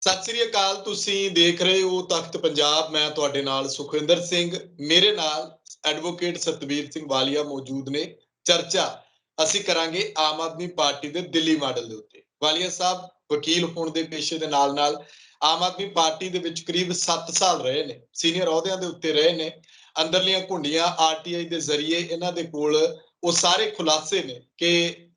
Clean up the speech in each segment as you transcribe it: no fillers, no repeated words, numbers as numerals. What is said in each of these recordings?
ਸਤਿ ਸ੍ਰੀ ਅਕਾਲ। ਤੁਸੀਂ ਦੇਖ ਰਹੇ ਹੋ ਤਖਤ ਪੰਜਾਬ। ਮੈਂ ਤੁਹਾਡੇ ਨਾਲ ਸੁਖਵਿੰਦਰ ਸਿੰਘ, ਮੇਰੇ ਨਾਲ ਐਡਵੋਕੇਟ ਸਤਬੀਰ ਸਿੰਘ ਵਾਲੀਆ ਮੌਜੂਦ ਨੇ। ਚਰਚਾ ਅਸੀਂ ਕਰਾਂਗੇ ਆਮ ਆਦਮੀ ਪਾਰਟੀ ਦੇ ਦਿੱਲੀ ਮਾਡਲ ਦੇ ਉੱਤੇ। ਵਾਲੀਆ ਸਾਹਿਬ ਵਕੀਲ ਹੋਣ ਦੇ ਪੇਸ਼ੇ ਦੇ ਨਾਲ ਆਮ ਆਦਮੀ ਪਾਰਟੀ ਦੇ ਵਿੱਚ ਕਰੀਬ 7 ਸਾਲ ਰਹੇ ਨੇ, ਸੀਨੀਅਰ ਅਹੁਦਿਆਂ ਦੇ ਉੱਤੇ ਰਹੇ ਨੇ। ਅੰਦਰਲੀਆਂ ਘੁੰਡੀਆਂ ਆਰਟੀਆਈ ਦੇ ਜ਼ਰੀਏ ਇਹਨਾਂ ਦੇ ਕੋਲ ਉਹ ਸਾਰੇ ਖੁਲਾਸੇ ਨੇ ਕਿ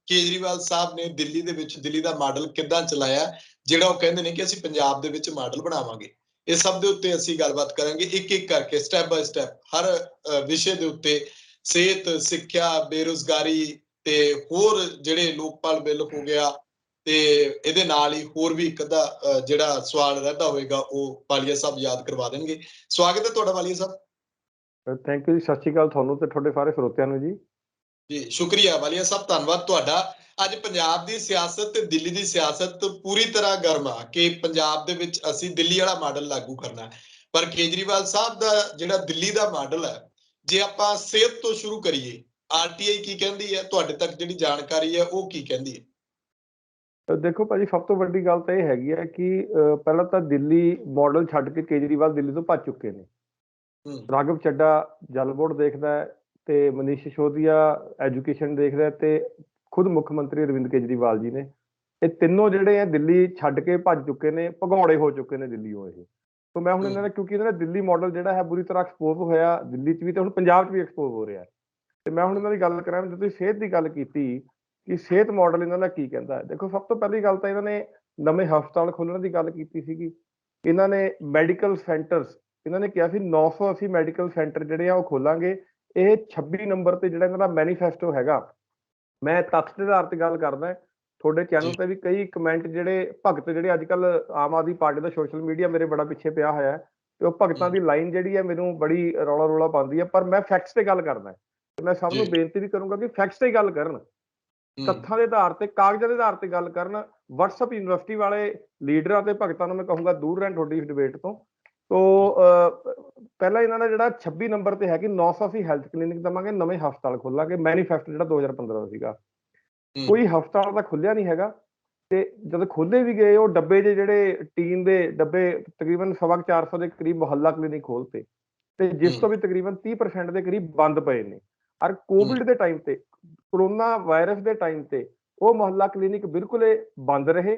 ਕੇਜਰੀਵਾਲ ਸਾਹਿਬ ਨੇ ਦਿੱਲੀ ਦੇ ਵਿੱਚ ਦਿੱਲੀ ਦਾ ਮਾਡਲ ਕਿੱਦਾਂ ਚਲਾਇਆ, ਜਿਹੜਾ ਉਹ ਕਹਿੰਦੇ ਨੇ ਕਿ ਅਸੀਂ ਪੰਜਾਬ ਦੇ ਵਿੱਚ ਮਾਡਲ ਬਣਾਵਾਂਗੇ। ਇਹ ਸਭ ਦੇ ਉੱਤੇ ਅਸੀਂ ਗੱਲਬਾਤ ਕਰਾਂਗੇ, ਇੱਕ ਇੱਕ ਕਰਕੇ ਸਟੈਪ ਬਾय ਸਟੈਪ ਹਰ ਵਿਸ਼ੇ ਦੇ ਉੱਤੇ। ਸਿਹਤ, ਸਿੱਖਿਆ, ਬੇਰੁਜ਼ਗਾਰੀ ਤੇ ਹੋਰ ਜਿਹੜੇ ਲੋਕਪਾਲ ਬਿੱਲ ਹੋ ਗਿਆ, ਤੇ ਇਹਦੇ ਨਾਲ ਹੀ ਹੋਰ ਵੀ ਇੱਕ ਅੱਧਾ ਜਿਹੜਾ ਸਵਾਲ ਰਹਿੰਦਾ ਹੋਏਗਾ ਉਹ ਵਾਲੀਆ ਸਾਹਿਬ ਯਾਦ ਕਰਵਾ ਦੇਣਗੇ। ਸਵਾਗਤ ਹੈ ਤੁਹਾਡਾ ਵਾਲੀਆ ਸਾਹਿਬ। ਥੈਂਕ ਯੂ ਜੀ। ਸਤਿ ਸ਼੍ਰੀ ਅਕਾਲ ਤੁਹਾਨੂੰ ਤੇ ਤੁਹਾਡੇ ਸਾਰੇ ਸਰੋਤਿਆਂ ਨੂੰ ਜੀ। ਜੀ ਸ਼ੁਕਰੀਆ ਵਾਲੀਆ ਸਾਹਿਬ, ਧੰਨਵਾਦ ਤੁਹਾਡਾ। ਅੱਜ ਪੰਜਾਬ ਦੀ ਸਿਆਸਤ ਤੇ ਦਿੱਲੀ ਦੀ ਸਿਆਸਤ ਪੂਰੀ ਤਰ੍ਹਾਂ ਗਰਮ ਆ ਕਿ ਪੰਜਾਬ ਦੇ ਵਿੱਚ ਅਸੀਂ ਦਿੱਲੀ ਵਾਲਾ ਮਾਡਲ ਲਾਗੂ ਕਰਨਾ ਹੈ। ਪਰ ਕੇਜਰੀਵਾਲ ਸਾਹਿਬ ਦਾ ਜਿਹੜਾ ਦਿੱਲੀ ਦਾ ਮਾਡਲ ਹੈ, ਜੇ ਆਪਾਂ ਸਿਹਤ ਤੋਂ ਸ਼ੁਰੂ ਕਰੀਏ, ਆਰਟੀਆਈ ਕੀ ਕਹਿੰਦੀ ਹੈ, ਤੁਹਾਡੇ ਤੱਕ ਜਿਹੜੀ ਜਾਣਕਾਰੀ ਹੈ ਉਹ ਕੀ ਕਹਿੰਦੀ ਹੈ? ਦੇਖੋ ਭਾਜੀ, ਸਭ ਤੋਂ ਵੱਡੀ ਗੱਲ ਤਾਂ ਇਹ ਹੈਗੀ ਹੈ ਕਿ ਪਹਿਲਾਂ ਤਾਂ ਦਿੱਲੀ ਮਾਡਲ ਛੱਡ ਕੇ ਕੇਜਰੀਵਾਲ ਦਿੱਲੀ ਤੋਂ ਭੱਜ ਚੁੱਕੇ ਨੇ। ਰਾਘਵ ਚੱਡਾ ਜਲ ਬੋਰਡ ਦੇਖਦਾ ਹੈ ਤੇ ਮਨੀਸ਼ ਸਿਸੋਦੀਆ ਐਜੂਕੇਸ਼ਨ ਦੇਖਦਾ ਹੈ ਤੇ ਖੁਦ ਮੁੱਖ ਮੰਤਰੀ ਅਰਵਿੰਦ ਕੇਜਰੀਵਾਲ ਜੀ ਨੇ। ਇਹ ਤਿੰਨੋਂ ਜਿਹੜੇ ਆ ਦਿੱਲੀ ਛੱਡ ਕੇ ਭੱਜ ਚੁੱਕੇ ਨੇ, ਭਗੌੜੇ ਹੋ ਚੁੱਕੇ ਨੇ ਦਿੱਲੀੋਂ ਇਹ। ਸੋ ਮੈਂ ਹੁਣ ਇਹਨਾਂ ਦਾ, ਕਿਉਂਕਿ ਇਹਨਾਂ ਦਾ ਦਿੱਲੀ ਮਾਡਲ ਜਿਹੜਾ ਹੈ ਬੁਰੀ ਤਰ੍ਹਾਂ ਐਕਸਪੋਜ਼ ਹੋਇਆ ਦਿੱਲੀ 'ਚ ਵੀ ਤੇ ਹੁਣ ਪੰਜਾਬ 'ਚ ਵੀ ਐਕਸਪੋਜ਼ ਹੋ ਰਿਹਾ। ਤੇ ਮੈਂ ਹੁਣ ਇਹਨਾਂ ਦੀ ਗੱਲ ਕਰਾਂ, ਤੁਸੀਂ ਸਿਹਤ ਦੀ ਗੱਲ ਕੀਤੀ ਕਿ ਸਿਹਤ ਮਾਡਲ ਇਹਨਾਂ ਦਾ ਕੀ ਕਹਿੰਦਾ ਹੈ। ਦੇਖੋ, ਸਭ ਤੋਂ ਪਹਿਲੀ ਗੱਲ ਤਾਂ ਇਹਨਾਂ ਨੇ ਨਵੇਂ ਹਸਪਤਾਲ ਖੋਲ੍ਹਣ ਦੀ ਗੱਲ ਕੀਤੀ ਸੀਗੀ। ਇਹਨਾਂ ਨੇ ਮੈਡੀਕਲ ਸੈਂਟਰਸ, ਇਹਨਾਂ ਨੇ ਕਿਹਾ ਸੀ 980 ਮੈਡੀਕਲ ਸੈਂਟਰ ਜਿਹੜੇ ਆ ਉਹ ਖੋਲਾਂਗੇ। ਇਹ 26 ਨੰਬਰ ਤੇ ਜਿਹੜਾ ਇਹਨਾਂ ਦਾ ਮੈਨੀਫੈਸਟੋ ਹੈਗਾ, ਮੈਂ ਤੱਥ ਦੇ ਆਧਾਰ ਤੇ ਗੱਲ ਕਰਦਾ। ਤੁਹਾਡੇ ਚੈਨਲ ਤੇ ਵੀ ਕਈ ਕਮੈਂਟ ਜਿਹੜੇ ਭਗਤ ਜਿਹੜੇ ਅੱਜ ਕੱਲ ਆਮ ਆਦਮੀ ਪਾਰਟੀ ਦਾ ਸੋਸ਼ਲ ਮੀਡੀਆ ਮੇਰੇ ਬੜਾ ਪਿੱਛੇ ਪਿਆ ਹੋਇਆ ਹੈ ਤੇ ਉਹ ਭਗਤਾਂ ਦੀ ਲਾਈਨ ਜਿਹੜੀ ਹੈ ਮੈਨੂੰ ਬੜੀ ਰੌਲਾ ਪਾਉਂਦੀ ਹੈ। ਪਰ ਮੈਂ ਫੈਕਟਸ ਤੇ ਗੱਲ ਕਰਦਾ ਤੇ ਮੈਂ ਸਭ ਨੂੰ ਬੇਨਤੀ ਵੀ ਕਰੂੰਗਾ ਕਿ ਫੈਕਟਸ ਤੇ ਗੱਲ ਕਰਨ, ਤੱਥਾਂ ਦੇ ਆਧਾਰ ਤੇ, ਕਾਗਜ਼ਾਂ ਦੇ ਆਧਾਰ ਤੇ ਗੱਲ ਕਰਨ। ਵਟਸਐਪ ਯੂਨੀਵਰਸਿਟੀ ਵਾਲੇ ਲੀਡਰਾਂ ਤੇ ਭਗਤਾਂ ਨੂੰ ਮੈਂ ਕਹੂੰਗਾ ਦੂਰ ਰਹਿਣ ਤੁਹਾਡੀ ਇਸ ਡਿਬੇਟ ਤੋਂ। ਤੋ ਪਹਿਲਾਂ ਇਹਨਾਂ ਦਾ ਜਿਹੜਾ 26 ਨੰਬਰ ਤੇ ਹੈ ਕਿ 980 ਹੈਲਥ ਕਲੀਨਿਕ ਦੇਵਾਂਗੇ, ਨਵੇਂ ਹਸਪਤਾਲ ਖੋਲਾਂਗੇ। ਮੈਨੀਫੈਸਟੋ ਜਿਹੜਾ 2015 ਦਾ ਸੀਗਾ, ਕੋਈ ਹਸਪਤਾਲ ਤਾਂ ਖੁੱਲਿਆ ਨਹੀਂ ਹੈਗਾ। ਤੇ ਜਦੋਂ ਖੋਲੇ ਵੀ ਗਏ, ਉਹ ਡੱਬੇ ਜਿਹੜੇ ਟੀਨ ਦੇ ਡੱਬੇ ਤਕਰੀਬਨ 450 ਦੇ ਕਰੀਬ ਮੁਹੱਲਾ ਕਲੀਨਿਕ ਖੋਲਤੇ ਤੇ ਜਿਸ ਤੋਂ ਵੀ ਤਕਰੀਬਨ 30% ਦੇ ਕਰੀਬ ਬੰਦ ਪਏ ਨੇ। ਔਰ ਕੋਵਿਡ ਦੇ ਟਾਈਮ ਤੇ, ਕਰੋਨਾ ਵਾਇਰਸ ਦੇ ਟਾਈਮ ਤੇ ਉਹ ਮੁਹੱਲਾ ਕਲੀਨਿਕ ਬਿਲਕੁਲ ਬੰਦ ਰਹੇ,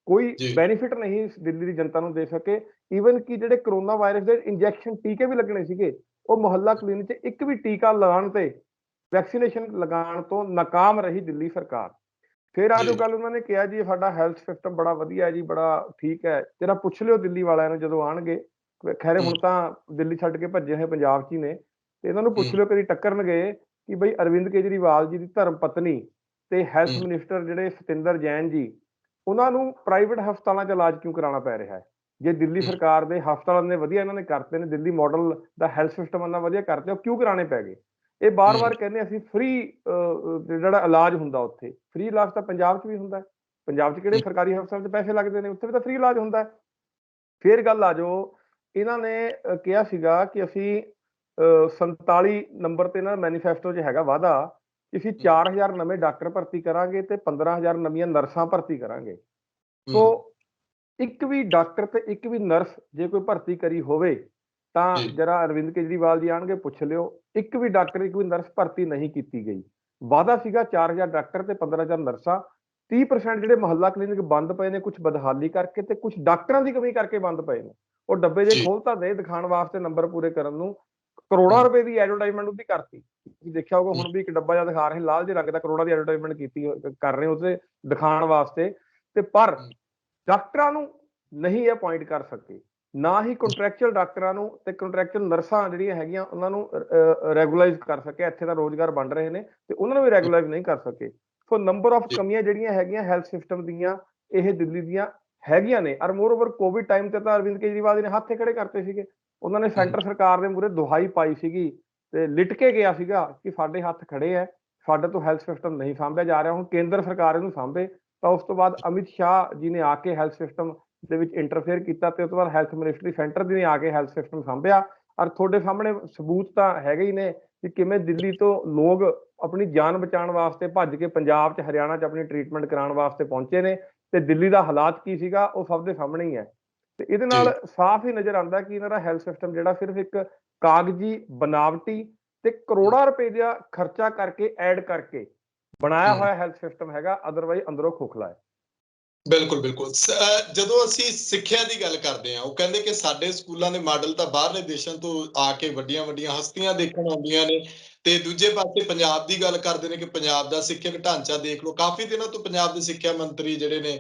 ਕੋਈ ਬੈਨੀਫਿਟ ਨਹੀਂ ਦਿੱਲੀ ਦੀ ਜਨਤਾ ਨੂੰ ਦੇ ਸਕੇ। ਈਵਨ ਕਿ ਜਿਹੜੇ ਕਰੋਨਾ ਵਾਇਰਸ ਦੇ ਇੰਜੈਕਸ਼ਨ ਟੀਕੇ ਵੀ ਲੱਗਣੇ ਸੀਗੇ, ਉਹ ਮੁਹੱਲਾ ਕਲੀਨਿਕ 'ਚ ਇੱਕ ਵੀ ਟੀਕਾ ਲਗਾਉਣ ਤੇ, ਵੈਕਸੀਨੇਸ਼ਨ ਲਗਾਉਣ ਤੋਂ ਨਾਕਾਮ ਰਹੀ ਦਿੱਲੀ ਸਰਕਾਰ। ਫਿਰ ਆ ਜੋ ਗੱਲ ਉਹਨਾਂ ਨੇ ਕਿਹਾ ਜੀ ਸਾਡਾ ਹੈਲਥ ਸਿਸਟਮ ਬੜਾ ਵਧੀਆ ਹੈ ਜੀ, ਬੜਾ ਠੀਕ ਹੈ। ਜਰਾ ਪੁੱਛ ਲਿਓ ਦਿੱਲੀ ਵਾਲਿਆਂ ਨੂੰ ਜਦੋਂ ਆਉਣਗੇ, ਖੈਰ ਹੁਣ ਤਾਂ ਦਿੱਲੀ ਛੱਡ ਕੇ ਭੱਜੇ ਹੋਏ ਪੰਜਾਬ 'ਚ ਹੀ ਨੇ, ਤੇ ਇਹਨਾਂ ਨੂੰ ਪੁੱਛ ਲਿਓ ਕਦੀ ਟੱਕਰਨਗੇ ਕਿ ਬਈ ਅਰਵਿੰਦ ਕੇਜਰੀਵਾਲ ਜੀ ਦੀ ਧਰਮ ਪਤਨੀ ਤੇ ਹੈਲਥ ਮਿਨਿਸਟਰ ਜਿਹੜੇ ਸਤਿੰਦਰ ਜੈਨ ਜੀ, ਉਹਨਾਂ ਨੂੰ ਪ੍ਰਾਈਵੇਟ ਹਸਪਤਾਲਾਂ 'ਚ ਇਲਾਜ ਕਿਉਂ ਕਰਾਉਣਾ ਪੈ ਰਿਹਾ ਹੈ। ਜੇ ਦਿੱਲੀ ਸਰਕਾਰ ਦੇ ਹਸਪਤਾਲਾਂ ਨੇ ਵਧੀਆ ਇਹਨਾਂ ਨੇ ਕਰਤੇ ਨੇ, ਦਿੱਲੀ ਮਾਡਲ ਦਾ ਹੈਲਥ ਸਿਸਟਮ ਇੰਨਾ ਵਧੀਆ ਕਰਤੇ, ਉਹ ਕਿਉਂ ਕਰਾਉਣੇ ਪੈ ਗਏ। ਇਹ ਬਾਰ-ਬਾਰ ਕਹਿੰਦੇ ਅਸੀਂ ਫ੍ਰੀ ਜਿਹੜਾ ਇਲਾਜ ਹੁੰਦਾ, ਉੱਥੇ ਫ੍ਰੀ ਇਲਾਜ ਤਾਂ ਪੰਜਾਬ 'ਚ ਵੀ ਹੁੰਦਾ। ਪੰਜਾਬ 'ਚ ਕਿਹੜੇ ਸਰਕਾਰੀ ਹਸਪਤਾਲ 'ਚ ਪੈਸੇ ਲੱਗਦੇ ਨੇ, ਉੱਥੇ ਵੀ ਤਾਂ ਫ੍ਰੀ ਇਲਾਜ ਹੁੰਦਾ। ਫਿਰ ਗੱਲ ਆ ਜਾਓ, ਇਹਨਾਂ ਨੇ ਕਿਹਾ ਸੀਗਾ ਕਿ ਅਸੀਂ 47 ਨੰਬਰ ਤੇ ਇਹਨਾਂ ਦਾ ਮੈਨੀਫੈਸਟੋ 'ਚ ਹੈਗਾ ਵਾਅਦਾ ਕਿ ਅਸੀਂ 4000 ਨਵੇਂ ਡਾਕਟਰ ਭਰਤੀ ਕਰਾਂਗੇ ਤੇ 15000 ਨਵੀਆਂ ਨਰਸਾਂ ਭਰਤੀ ਕਰਾਂਗੇ। ਸੋ ਇੱਕ ਵੀ ਡਾਕਟਰ ਤੇ ਇੱਕ ਵੀ ਨਰਸ ਜੇ ਕੋਈ ਭਰਤੀ ਕਰੀ ਹੋਵੇ ਤਾਂ ਜਰਾ ਅਰਵਿੰਦ ਕੇਜਰੀਵਾਲ ਜੀ ਆਉਣਗੇ ਪੁੱਛ ਲਿਓ, ਇੱਕ ਵੀ ਡਾਕਟਰ, ਇੱਕ ਵੀ ਨਰਸ ਭਰਤੀ ਨਹੀਂ ਕੀਤੀ ਗਈ। ਵਾਅਦਾ ਸੀਗਾ 4000 ਡਾਕਟਰ ਤੇ 15000 ਨਰਸਾਂ। 30% ਜਿਹੜੇ ਮੁਹੱਲਾ ਕਲੀਨਿਕ ਬੰਦ ਪਏ ਨੇ, ਕੁਝ ਬਦਹਾਲੀ ਕਰਕੇ ਤੇ ਕੁਝ ਡਾਕਟਰਾਂ ਦੀ ਕਮੀ ਕਰਕੇ ਬੰਦ ਪਏ ਨੇ। ਉਹ ਡੱਬੇ ਜੇ ਖੋਲ ਤਾਂ ਦੇ ਦਿਖਾਉਣ ਵਾਸਤੇ, ਨੰਬਰ ਪੂਰੇ ਕਰਨ ਨੂੰ। ਕਰੋੜਾਂ ਰੁਪਏ ਦੀ ਐਡਵਰਟਾਈਜ਼ਮੈਂਟ ਉਹਦੀ ਕਰਤੀ, ਤੁਸੀਂ ਦੇਖਿਆ ਹੋਊਗਾ। ਹੁਣ ਵੀ ਇੱਕ ਡੱਬਾ ਜਿਹਾ ਦਿਖਾ ਰਹੇ ਲਾਲ ਜਿਹੇ ਰੰਗ ਦਾ, ਕਰੋੜਾਂ ਦੀ ਐਡਵਰਟਾਈਜ਼ਮੈਂਟ ਕੀਤੀ ਕਰ ਰਹੇ ਉਸੇ ਦਿਖਾਉਣ ਵਾਸਤੇ। ਤੇ ਪਰ ਡਾਕਟਰਾਂ ਨੂੰ ਨਹੀਂ ਅਪੁਆਇੰਟ ਕਰ ਸਕੇ, ਨਾ ਹੀ ਕੰਟਰੈਕਚੁਅਲ ਡਾਕਟਰਾਂ ਨੂੰ ਤੇ ਕੰਟਰੈਕਚੁਅਲ ਨਰਸਾਂ ਜਿਹੜੀਆਂ ਹੈਗੀਆਂ ਉਹਨਾਂ ਨੂੰ ਰੈਗੂਲਾਈਜ਼ ਕਰ ਸਕੇ। ਇੱਥੇ ਦਾ ਰੋਜ਼ਗਾਰ ਬਣ ਰਹੇ ਨੇ ਤੇ ਉਹਨਾਂ ਨੂੰ ਵੀ ਰੈਗੂਲਾਈਜ਼ ਨਹੀਂ ਕਰ ਸਕੇ। ਸੋ ਨੰਬਰ ਆਫ ਕਮੀਆਂ ਜਿਹੜੀਆਂ ਹੈਗੀਆਂ ਹੈਲਥ ਸਿਸਟਮ ਦੀਆਂ, ਇਹ ਦਿੱਲੀ ਦੀਆਂ ਹੈਗੀਆਂ ਨੇ। ਔਰ ਮੋਰ ਓਵਰ ਕੋਵਿਡ ਟਾਈਮ ਤੇ ਤਾਂ ਅਰਵਿੰਦ ਕੇਜਰੀਵਾਲ ਜੀ ਨੇ ਹੱਥ ਖੜੇ ਕਰਤੇ ਸੀਗੇ। ਉਹਨਾਂ ਨੇ ਸੈਂਟਰ ਸਰਕਾਰ ਦੇ ਮੂਹਰੇ ਦੁਹਾਈ ਪਾਈ ਸੀਗੀ ਤੇ ਲਿਟ ਕੇ ਗਿਆ ਸੀਗਾ ਕਿ ਸਾਡੇ ਹੱਥ ਖੜੇ ਹੈ, ਸਾਡੇ ਤੋਂ ਹੈਲਥ ਸਿਸਟਮ ਨਹੀਂ ਸਾਂਭਿਆ ਜਾ ਰਿਹਾ, ਹੁਣ ਕੇਂਦਰ ਸਰਕਾਰ ਇਹਨੂੰ ਸਾਂਭੇ। ਤਾਂ ਉਸ ਤੋਂ ਬਾਅਦ ਅਮਿਤ ਸ਼ਾਹ ਜੀ ਨੇ ਆ ਕੇ ਹੈਲਥ ਸਿਸਟਮ ਦੇ ਵਿੱਚ ਇੰਟਰਫੇਅਰ ਕੀਤਾ ਤੇ ਉਸ ਤੋਂ ਬਾਅਦ ਹੈਲਥ ਮਿਨਿਸਟਰੀ ਸੈਂਟਰ ਦੀ ਨੇ ਆ ਕੇ ਹੈਲਥ ਸਿਸਟਮ ਸਾਂਭਿਆ। ਔਰ ਤੁਹਾਡੇ ਸਾਹਮਣੇ ਸਬੂਤ ਤਾਂ ਹੈਗੇ ਹੀ ਨੇ ਕਿ ਕਿਵੇਂ ਦਿੱਲੀ ਤੋਂ ਲੋਕ ਆਪਣੀ ਜਾਨ ਬਚਾਉਣ ਵਾਸਤੇ ਭੱਜ ਕੇ ਪੰਜਾਬ 'ਚ, ਹਰਿਆਣਾ 'ਚ ਆਪਣੀ ਟ੍ਰੀਟਮੈਂਟ ਕਰਾਉਣ ਵਾਸਤੇ ਪਹੁੰਚੇ ਨੇ ਤੇ ਦਿੱਲੀ ਦਾ ਹਾਲਾਤ ਕੀ ਸੀਗਾ ਉਹ ਸਭ ਦੇ ਸਾਹਮਣੇ ਹੀ ਹੈ। ਤੇ ਇਹਦੇ ਨਾਲ ਸਾਫ਼ ਹੀ ਨਜ਼ਰ ਆਉਂਦਾ ਕਿ ਇਹਨਾਂ ਦਾ ਹੈਲਥ ਸਿਸਟਮ ਜਿਹੜਾ ਸਿਰਫ ਇੱਕ ਕਾਗਜ਼ੀ ਬਣਾਵਟੀ ਤੇ ਕਰੋੜਾਂ ਰੁਪਏ ਦਾ ਖਰਚਾ ਕਰਕੇ ਐਡ ਕਰਕੇ ਬਣਾਇਆ ਹੋਇਆ ਹੈਲਥ ਸਿਸਟਮ ਹੈਗਾ, ਅਦਰਵਾਈਜ਼ ਅੰਦਰੋਂ ਖੋਖਲਾ ਹੈ। ਬਿਲਕੁਲ ਬਿਲਕੁਲ ਜਦੋਂ ਅਸੀਂ ਸਿੱਖਿਆ ਦੀ ਗੱਲ ਕਰਦੇ ਹਾਂ, ਉਹ ਕਹਿੰਦੇ ਕਿ ਸਾਡੇ ਸਕੂਲਾਂ ਦੇ ਮਾਡਲ ਤਾਂ ਬਾਹਰਲੇ ਦੇਸ਼ਾਂ ਤੋਂ ਆ ਕੇ ਵੱਡੀਆਂ ਵੱਡੀਆਂ ਹਸਤੀਆਂ ਦੇਖਣ ਆਉਂਦੀਆਂ ਨੇ, ਤੇ ਦੂਜੇ ਪਾਸੇ ਪੰਜਾਬ ਦੀ ਗੱਲ ਕਰਦੇ ਨੇ ਕਿ ਪੰਜਾਬ ਦਾ ਸਿੱਖਿਅਕ ਢਾਂਚਾ ਦੇਖ ਲਓ। ਕਾਫੀ ਦਿਨਾਂ ਤੋਂ ਪੰਜਾਬ ਦੇ ਸਿੱਖਿਆ ਮੰਤਰੀ ਜਿਹੜੇ ਨੇ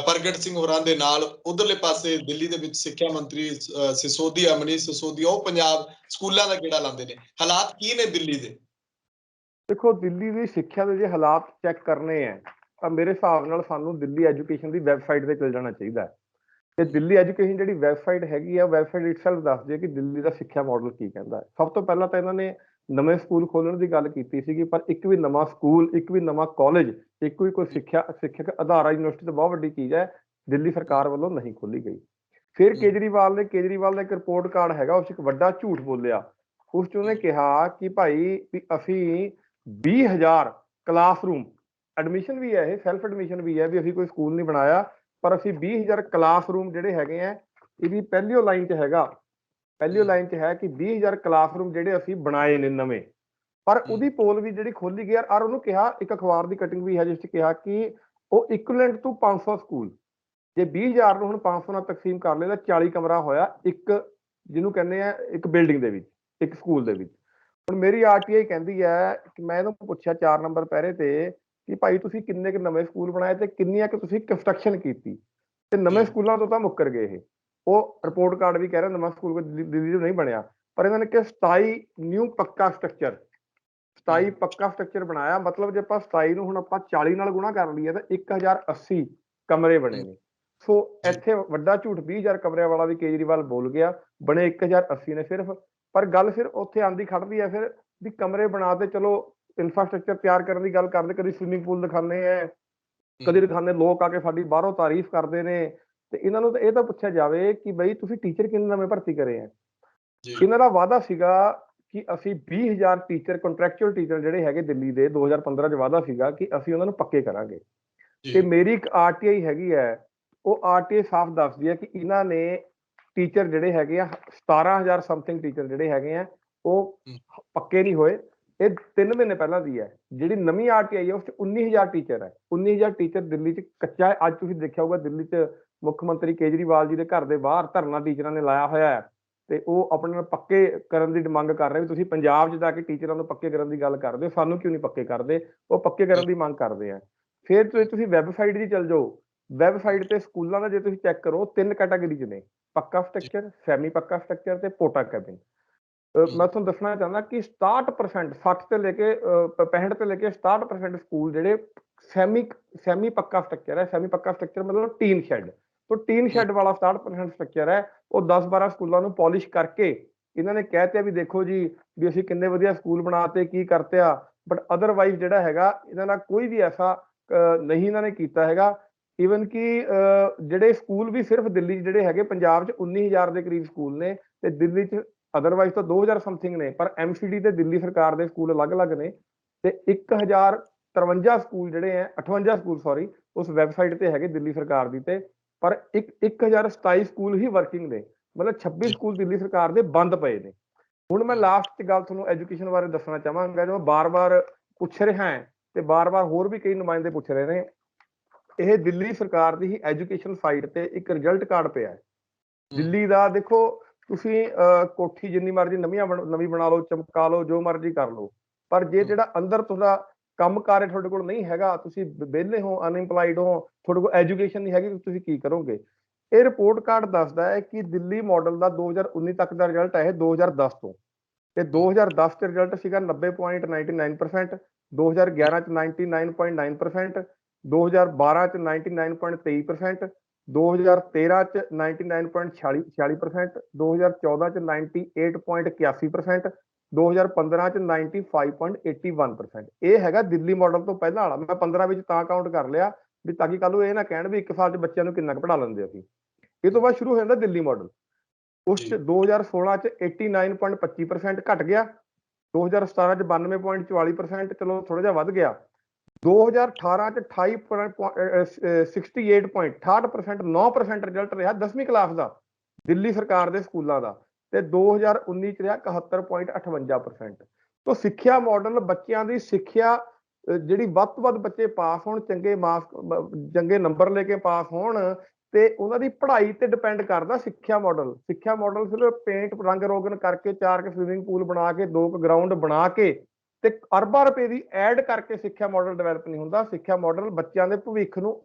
ਪ੍ਰਗਟ ਸਿੰਘ ਹੋਰਾਂ ਦੇ ਨਾਲ ਉਧਰਲੇ ਪਾਸੇ ਦਿੱਲੀ ਦੇ ਵਿੱਚ ਸਿੱਖਿਆ ਮੰਤਰੀ ਸਿਸੋਦੀਆ, ਮਨੀਸ਼ ਸਿਸੋਦੀਆ, ਉਹ ਪੰਜਾਬ ਸਕੂਲਾਂ ਦਾ ਗੇੜਾ ਲਾਉਂਦੇ ਨੇ। ਹਾਲਾਤ ਕੀ ਨੇ ਦਿੱਲੀ ਦੇ? ਦੇਖੋ, ਦਿੱਲੀ ਦੀ ਸਿੱਖਿਆ ਦੇ ਜੇ ਹਾਲਾਤ ਚੈੱਕ ਕਰਨੇ ਹੈ ਤਾਂ ਮੇਰੇ ਹਿਸਾਬ ਨਾਲ ਸਾਨੂੰ ਦਿੱਲੀ ਐਜੂਕੇਸ਼ਨ ਦੀ ਵੈਬਸਾਈਟ ਤੇ ਚਲ ਜਾਣਾ ਚਾਹੀਦਾ ਹੈ। ਤੇ ਦਿੱਲੀ ਐਜੂਕੇਸ਼ਨ ਜਿਹੜੀ ਵੈਬਸਾਈਟ ਹੈਗੀ ਆ, ਵੈਬਸਾਈਟ ਇਟਸੈਲਫ ਦੱਸਦੀ ਹੈ ਕਿ ਦਿੱਲੀ ਦਾ ਸਿੱਖਿਆ ਮਾਡਲ ਕੀ ਕਹਿੰਦਾ ਹੈ। ਸਭ ਤੋਂ ਪਹਿਲਾਂ ਤਾਂ ਇਹਨਾਂ ਨੇ ਨਵੇਂ ਸਕੂਲ ਖੋਲਣ ਦੀ ਗੱਲ ਕੀਤੀ ਸੀਗੀ, ਪਰ ਇੱਕ ਵੀ ਨਵਾਂ ਸਕੂਲ, ਇੱਕ ਵੀ ਨਵਾਂ ਕਾਲਜ, ਇੱਕ ਵੀ ਕੋਈ ਸਿੱਖਿਅਕ ਅਦਾਰਾ, ਯੂਨੀਵਰਸਿਟੀ ਤੋਂ ਬਹੁਤ ਵੱਡੀ ਚੀਜ਼ ਹੈ, ਦਿੱਲੀ ਸਰਕਾਰ ਵੱਲੋਂ ਨਹੀਂ ਖੋਲੀ ਗਈ। ਫਿਰ ਕੇਜਰੀਵਾਲ ਦਾ ਇੱਕ ਰਿਪੋਰਟ ਕਾਰਡ ਹੈਗਾ, ਉਸ 'ਚ ਇੱਕ ਵੱਡਾ ਝੂਠ ਬੋਲਿਆ। ਉਸ 'ਚ ਉਹਨੇ ਕਿਹਾ ਕਿ ਭਾਈ ਵੀ ਅਸੀਂ 20,000 ਕਲਾਸਰੂਮ, ਐਡਮਿਸ਼ਨ ਵੀ ਹੈ, ਇਹ ਸੈਲਫ ਐਡਮਿਸ਼ਨ ਵੀ ਹੈ ਵੀ ਅਸੀਂ ਕੋਈ ਸਕੂਲ ਨਹੀਂ ਬਣਾਇਆ, ਪਰ ਅਸੀਂ 20,000 ਕਲਾਸਰੂਮ ਜਿਹੜੇ ਹੈਗੇ ਆ, ਇਹਦੀ ਪਹਿਲੀ ਲਾਈਨ 'ਚ ਹੈਗਾ, ਪਹਿਲੀ ਲਾਈਨ 'ਚ ਹੈ ਕਿ 20,000 ਕਲਾਸਰੂਮ ਜਿਹੜੇ ਅਸੀਂ ਬਣਾਏ ਨੇ ਨਵੇਂ। ਪਰ ਉਹਦੀ ਪੋਲ ਵੀ ਜਿਹੜੀ ਖੋਲੀ ਗਈ ਔਰ ਉਹਨੂੰ ਕਿਹਾ, ਇੱਕ ਅਖਬਾਰ ਦੀ ਕਟਿੰਗ ਵੀ ਹੈ ਜਿਸ 'ਚ ਕਿਹਾ ਕਿ ਉਹ ਇਕੁਇਵਲੈਂਟ ਟੂ 500 ਸਕੂਲ, ਜੇ 20,000 ਨੂੰ ਹੁਣ 500 ਨਾਲ ਤਕਸੀਮ ਕਰ ਲਏ ਤਾਂ 40 ਕਮਰਾ ਹੋਇਆ ਇੱਕ, ਜਿਹਨੂੰ ਕਹਿੰਦੇ ਆ ਇੱਕ ਬਿਲਡਿੰਗ ਦੇ ਵਿੱਚ, ਇੱਕ ਸਕੂਲ ਦੇ ਵਿੱਚ। ਹੁਣ ਮੇਰੀ ਆਰਟੀਆਈ ਕਹਿੰਦੀ ਹੈ ਕਿ ਮੈਂ ਇਹਨੂੰ ਪੁੱਛਿਆ 4 ਨੰਬਰ ਪਹਿਰੇ ਤੇ ਕਿ ਭਾਈ ਤੁਸੀਂ ਕਿੰਨੇ ਕੁ ਨਵੇਂ ਸਕੂਲ ਬਣਾਏ ਤੇ ਕਿੰਨੀਆਂ ਕਿ ਤੁਸੀਂ ਕੰਸਟਰਕਸ਼ਨ ਕੀਤੀ, ਤੇ ਨਵੇਂ ਸਕੂਲਾਂ ਤੋਂ ਤਾਂ ਮੁੱਕਰ ਗਏ ਇਹ। ਉਹ ਰਿਪੋਰਟ ਕਾਰਡ ਵੀ ਕਹਿ ਰਿਹਾ ਨਵਾਂ ਸਕੂਲ ਕੋਈ ਦਿੱਲੀ 'ਚ ਨਹੀਂ ਬਣਿਆ, ਪਰ ਇਹਨਾਂ ਨੇ ਕਿਹਾ 27 ਨਿਊ ਪੱਕਾ ਸਟਰਕਚਰ, 27 ਪੱਕਾ ਸਟਰਕਚਰ ਬਣਾਇਆ। ਮਤਲਬ ਜੇ ਆਪਾਂ 27 ਨੂੰ ਹੁਣ ਆਪਾਂ 40 ਨਾਲ ਗੁਣਾ ਕਰ ਲਈਏ ਤਾਂ 1080 ਕਮਰੇ ਬਣੇ ਨੇ। ਸੋ ਇੱਥੇ ਵੱਡਾ ਝੂਠ 20,000 ਕਮਰਿਆਂ ਵਾਲਾ ਵੀ ਕੇਜਰੀਵਾਲ ਬੋਲ ਗਿਆ, ਬਣੇ 1080 ਨੇ ਸਿਰਫ। ਪਰ ਗੱਲ ਫਿਰ ਉੱਥੇ ਆਂਦੀ ਖੜਦੀ ਹੈ ਫਿਰ ਵੀ ਕਮਰੇ ਬਣਾ ਤੇ ਚਲੋ ਇਨਫਰਾਸਟ੍ਰਕਚਰ ਤਿਆਰ ਕਰਨ ਦੀ ਗੱਲ ਕਰਦੇ, ਕਦੀ ਸਵਿਮਿੰਗ ਪੂਲ ਦਿਖਾਉਂਦੇ ਹੈ, ਕਦੀ ਦਿਖਾਉਂਦੇ, ਲੋਕ ਆ ਕੇ ਸਾਡੀ ਬਾਹਰੋਂ ਤਾਰੀਫ ਕਰਦੇ ਨੇ। ਤੇ ਇਹਨਾਂ ਨੂੰ ਤਾਂ ਇਹ ਤਾਂ ਪੁੱਛਿਆ ਜਾਵੇ ਕਿ ਬਈ ਤੁਸੀਂ ਟੀਚਰ ਕਿੰਨੇ ਨਵੇਂ ਭਰਤੀ ਕਰੇ ਹੈ। ਇਹਨਾਂ ਦਾ ਵਾਅਦਾ ਸੀਗਾ ਕਿ ਅਸੀਂ 20,000 ਟੀਚਰ, ਕੰਟਰੈਕਚੁਅਲ ਟੀਚਰ ਜਿਹੜੇ ਹੈਗੇ ਦਿੱਲੀ ਦੇ, 2015 'ਚ ਵਾਅਦਾ ਸੀਗਾ ਕਿ ਅਸੀਂ ਉਹਨਾਂ ਨੂੰ ਪੱਕੇ ਕਰਾਂਗੇ। ਤੇ ਮੇਰੀ ਇੱਕ ਆਰਟੀਆਈ ਹੈਗੀ ਹੈ, ਉਹ ਆਰਟੀਆਈ ਸਾਫ਼ ਦੱਸਦੀ ਹੈ ਕਿ ਇਹਨਾਂ ਨੇ ਟੀਚਰ ਜਿਹੜੇ ਹੈਗੇ ਆ 17,000 ਸਮਥਿੰਗ ਟੀਚਰ ਜਿਹੜੇ ਹੈਗੇ ਆ ਉਹ ਪੱਕੇ ਨਹੀਂ ਹੋਏ। ਇਹ 3 ਮਹੀਨੇ ਪਹਿਲਾਂ ਦੀ ਹੈ। ਜਿਹੜੀ ਨਵੀਂ ਆਰਟੀਆਈ ਹੈ ਉਸ 'ਚ 19,000 ਟੀਚਰ ਹੈ। 19,000 ਟੀਚਰ ਦਿੱਲੀ 'ਚ ਕੱਚਾ ਹੈ। ਅੱਜ ਤੁਸੀਂ ਦੇਖਿਆ ਹੋਊਗਾ ਦਿੱਲੀ 'ਚ ਮੁੱਖ ਮੰਤਰੀ ਕੇਜਰੀਵਾਲ ਜੀ ਦੇ ਘਰ ਦੇ ਬਾਹਰ ਧਰਨਾ ਟੀਚਰਾਂ ਨੇ ਲਾਇਆ ਹੋਇਆ ਹੈ, ਤੇ ਉਹ ਆਪਣੇ ਨਾਲ ਪੱਕੇ ਕਰਨ ਦੀ ਮੰਗ ਕਰ ਰਹੇ ਵੀ ਤੁਸੀਂ ਪੰਜਾਬ 'ਚ ਜਾ ਕੇ ਟੀਚਰਾਂ ਨੂੰ ਪੱਕੇ ਕਰਨ ਦੀ ਗੱਲ ਕਰਦੇ ਹੋ, ਸਾਨੂੰ ਕਿਉਂ ਨਹੀਂ ਪੱਕੇ ਕਰਦੇ? ਉਹ ਪੱਕੇ ਕਰਨ ਦੀ ਮੰਗ ਕਰਦੇ ਆ। ਫਿਰ ਤੁਸੀਂ ਵੈਬਸਾਈਟ 'ਚ ਚੱਲ ਜਾਓ, ਵੈਬਸਾਈਟ ਤੇ ਸਕੂਲਾਂ ਦਾ ਜੇ ਤੁਸੀਂ ਚੈੱਕ ਕਰੋ 3 ਕੈਟਾਗਰੀ 'ਚ ਨੇ, ਪੱਕਾ ਸਟਰਕਚਰ, ਸੈਮੀ ਪੱਕਾ ਸਟਰਕਚਰ ਤੇ ਪੋਟਾ ਕੈਬਿਨ। ਮੈਂ ਤੁਹਾਨੂੰ ਦੱਸਣਾ ਚਾਹੁੰਦਾ ਕਿ 67% 60 ਤੇ ਲੈ ਕੇ 65 ਤੇ ਲੈ ਕੇ 67% ਸਕੂਲ ਜਿਹੜੇ ਸੈਮੀ ਪੱਕਾ ਸਟਰਕਚਰ ਹੈ। ਸੈਮੀ ਪੱਕਾ ਸਟਰਕਚਰ ਮਤਲਬ ਟੀਨ ਸ਼ੈਡ, ਤੋਂ ਟੀਨ ਸ਼ੈਡ ਵਾਲਾ 67% ਸਟਰਕਚਰ ਹੈ। ਉਹ 10-12 ਸਕੂਲਾਂ ਨੂੰ ਪੋਲਿਸ਼ ਕਰਕੇ ਇਹਨਾਂ ਨੇ ਕਹਿ ਵੀ ਦੇਖੋ ਜੀ ਵੀ ਅਸੀਂ ਕਿੰਨੇ ਵਧੀਆ ਸਕੂਲ ਬਣਾਤੇ, ਕੀ ਕਰਤੇ ਆ, ਬਟ ਅਦਰਵਾਈਜ਼ ਜਿਹੜਾ ਹੈਗਾ ਇਹਨਾਂ ਦਾ ਕੋਈ ਵੀ ਐਸਾ ਨਹੀਂ ਇਹਨਾਂ ਨੇ ਕੀਤਾ ਹੈਗਾ। ਈਵਨ ਕਿ ਜਿਹੜੇ ਸਕੂਲ ਵੀ ਸਿਰਫ ਦਿੱਲੀ 'ਚ ਜਿਹੜੇ ਹੈਗੇ, ਪੰਜਾਬ 'ਚ 19,000 ਦੇ ਕਰੀਬ ਸਕੂਲ ਨੇ ਤੇ ਦਿੱਲੀ 'ਚ ਅਦਰਵਾਈਜ਼ ਤਾਂ 2,000 ਸਮਥਿੰਗ ਨੇ, ਪਰ ਐਮਸੀਡੀ ਤੇ ਦਿੱਲੀ ਸਰਕਾਰ ਦੇ ਸਕੂਲ ਅਲੱਗ-ਅਲੱਗ ਨੇ। ਤੇ 1,053 ਸਕੂਲ ਜਿਹੜੇ ਹੈ, 58 ਸਕੂਲ ਸੌਰੀ, ਉਸ ਵੈਬਸਾਈਟ ਤੇ ਹੈਗੇ ਦਿੱਲੀ ਸਰਕਾਰ ਦੀ ਤੇ, ਪਰ 1,027 ਸਕੂਲ ਹੀ ਵਰਕਿੰਗ ਨੇ, ਮਤਲਬ 26 ਸਕੂਲ ਦਿੱਲੀ ਸਰਕਾਰ ਦੇ ਬੰਦ ਪਏ ਨੇ। ਹੁਣ ਮੈਂ ਲਾਸਟ 'ਚ ਗੱਲ ਤੁਹਾਨੂੰ ਐਜੂਕੇਸ਼ਨ ਬਾਰੇ ਦੱਸਣਾ ਚਾਹਾਂਗਾ, ਜੋ ਬਾਰ-ਬਾਰ ਪੁੱਛ ਰਿਹਾ ਤੇ ਬਾਰ-ਬਾਰ ਹੋਰ ਵੀ ਕਈ ਨੁਮਾਇੰਦੇ ਪੁੱਛ ਰਹੇ ਨੇ। ਇਹ ਦਿੱਲੀ ਸਰਕਾਰ ਦੀ ਹੀ ਐਜੂਕੇਸ਼ਨ ਸਾਈਟ ਤੇ ਇੱਕ ਰਿਜ਼ਲਟ ਕਾਰਡ ਪਿਆ ਹੈ ਦਿੱਲੀ ਦਾ। ਦੇਖੋ ਤੁਸੀਂ ਕੋਠੀ ਜਿੰਨੀ ਮਰਜ਼ੀ ਨਵੀਂ ਬਣਾ ਲਓ, ਚਮਕਾ ਲਓ, ਜੋ ਮਰਜ਼ੀ ਕਰ ਲਓ, ਪਰ ਜੇ ਜਿਹੜਾ ਅੰਦਰ ਤੁਹਾਡਾ ਕੰਮਕਾਰ ਹੈ ਤੁਹਾਡੇ ਕੋਲ ਨਹੀਂ ਹੈਗਾ, ਤੁਸੀਂ ਵਿਹਲੇ ਹੋ, ਅਨਇੰਪਲਾਈਡ ਹੋ, ਤੁਹਾਡੇ ਕੋਲ ਐਜੂਕੇਸ਼ਨ ਨਹੀਂ ਹੈਗੀ, ਤੁਸੀਂ ਕੀ ਕਰੋਗੇ? ਇਹ ਰਿਪੋਰਟ ਕਾਰਡ ਦੱਸਦਾ ਹੈ ਕਿ ਦਿੱਲੀ ਮਾਡਲ ਦਾ 2019 ਤੱਕ ਦਾ ਰਿਜ਼ਲਟ ਹੈ 2010 ਤੋਂ, ਤੇ 2010 ਚ ਰਿਜ਼ਲਟ ਸੀਗਾ 90.99%, 2011 ਚ 99.9%, 2012 ਚ 99.23%, 2013 ਚ 99.46%, 2014 ਚ 98.81%, 2015 ਚ 95.81%। ਇਹ ਹੈਗਾ ਦਿੱਲੀ ਮਾਡਲ ਤੋਂ ਪਹਿਲਾਂ ਵਾਲਾ। ਮੈਂ 15 ਵਿੱਚ ਤਾਂ ਕਾਊਂਟ ਕਰ ਲਿਆ ਵੀ ਤਾਂ ਕਿ ਕੱਲ ਨੂੰ ਇਹ ਨਾ ਕਹਿਣ ਵੀ 1 ਸਾਲ 'ਚ ਬੱਚਿਆਂ ਨੂੰ ਕਿੰਨਾ ਕੁ ਪੜ੍ਹਾ ਲੈਂਦੇ ਅਸੀਂ। ਇਹ ਤੋਂ ਬਾਅਦ ਸ਼ੁਰੂ ਹੋ ਜਾਂਦਾ ਦਿੱਲੀ ਮਾਡਲ। ਉਸ 'ਚ 2016 ਚ 89.25% ਘਟ ਗਿਆ, 2017 ਚ 92.44%, ਚਲੋ ਥੋੜਾ ਜਿਹਾ ਵੱਧ ਗਿਆ। 2018 ਚ 68.68% 9% ਰਿਜ਼ਲਟ ਰਿਹਾ 10ਵੀਂ ਕਲਾਸ ਦਾ ਦਿੱਲੀ ਸਰਕਾਰ ਦੇ ਸਕੂਲਾਂ ਦਾ, ਤੇ 2019 ਚ ਰਿਹਾ 71.58%। ਤੋਂ ਸਿੱਖਿਆ ਮਾਡਲ ਬੱਚਿਆਂ ਦੀ ਸਿੱਖਿਆ ਜਿਹੜੀ ਵੱਧ ਤੋਂ ਵੱਧ ਬੱਚੇ ਪਾਸ ਹੋਣ, ਚੰਗੇ ਨੰਬਰ ਲੈ ਕੇ ਪਾਸ ਹੋਣ, ਤੇ ਉਹਨਾਂ ਦੀ ਪੜ੍ਹਾਈ ਤੇ ਡਿਪੈਂਡ ਕਰਦਾ ਸਿੱਖਿਆ ਮਾਡਲ। ਸਿੱਖਿਆ ਮਾਡਲ ਸਿਰਫ ਪੇਂਟ ਰੰਗ ਰੋਗਨ ਕਰਕੇ, 4 ਸਵਿਮਿੰਗ ਪੂਲ ਬਣਾ ਕੇ, 2 ਗਰਾਊਂਡ ਬਣਾ ਕੇ ਤੇ ਅਰਬਾਂ ਰੁਪਏ ਦੀ ਐਡ ਕਰਕੇ ਸਿੱਖਿਆ ਮਾਡਲ ਡਿਵੈਲਪ ਨਹੀਂ ਹੁੰਦਾ। ਸਿੱਖਿਆ ਮਾਡਲ ਬੱਚਿਆਂ ਦੇ ਭਵਿੱਖ ਨੂੰ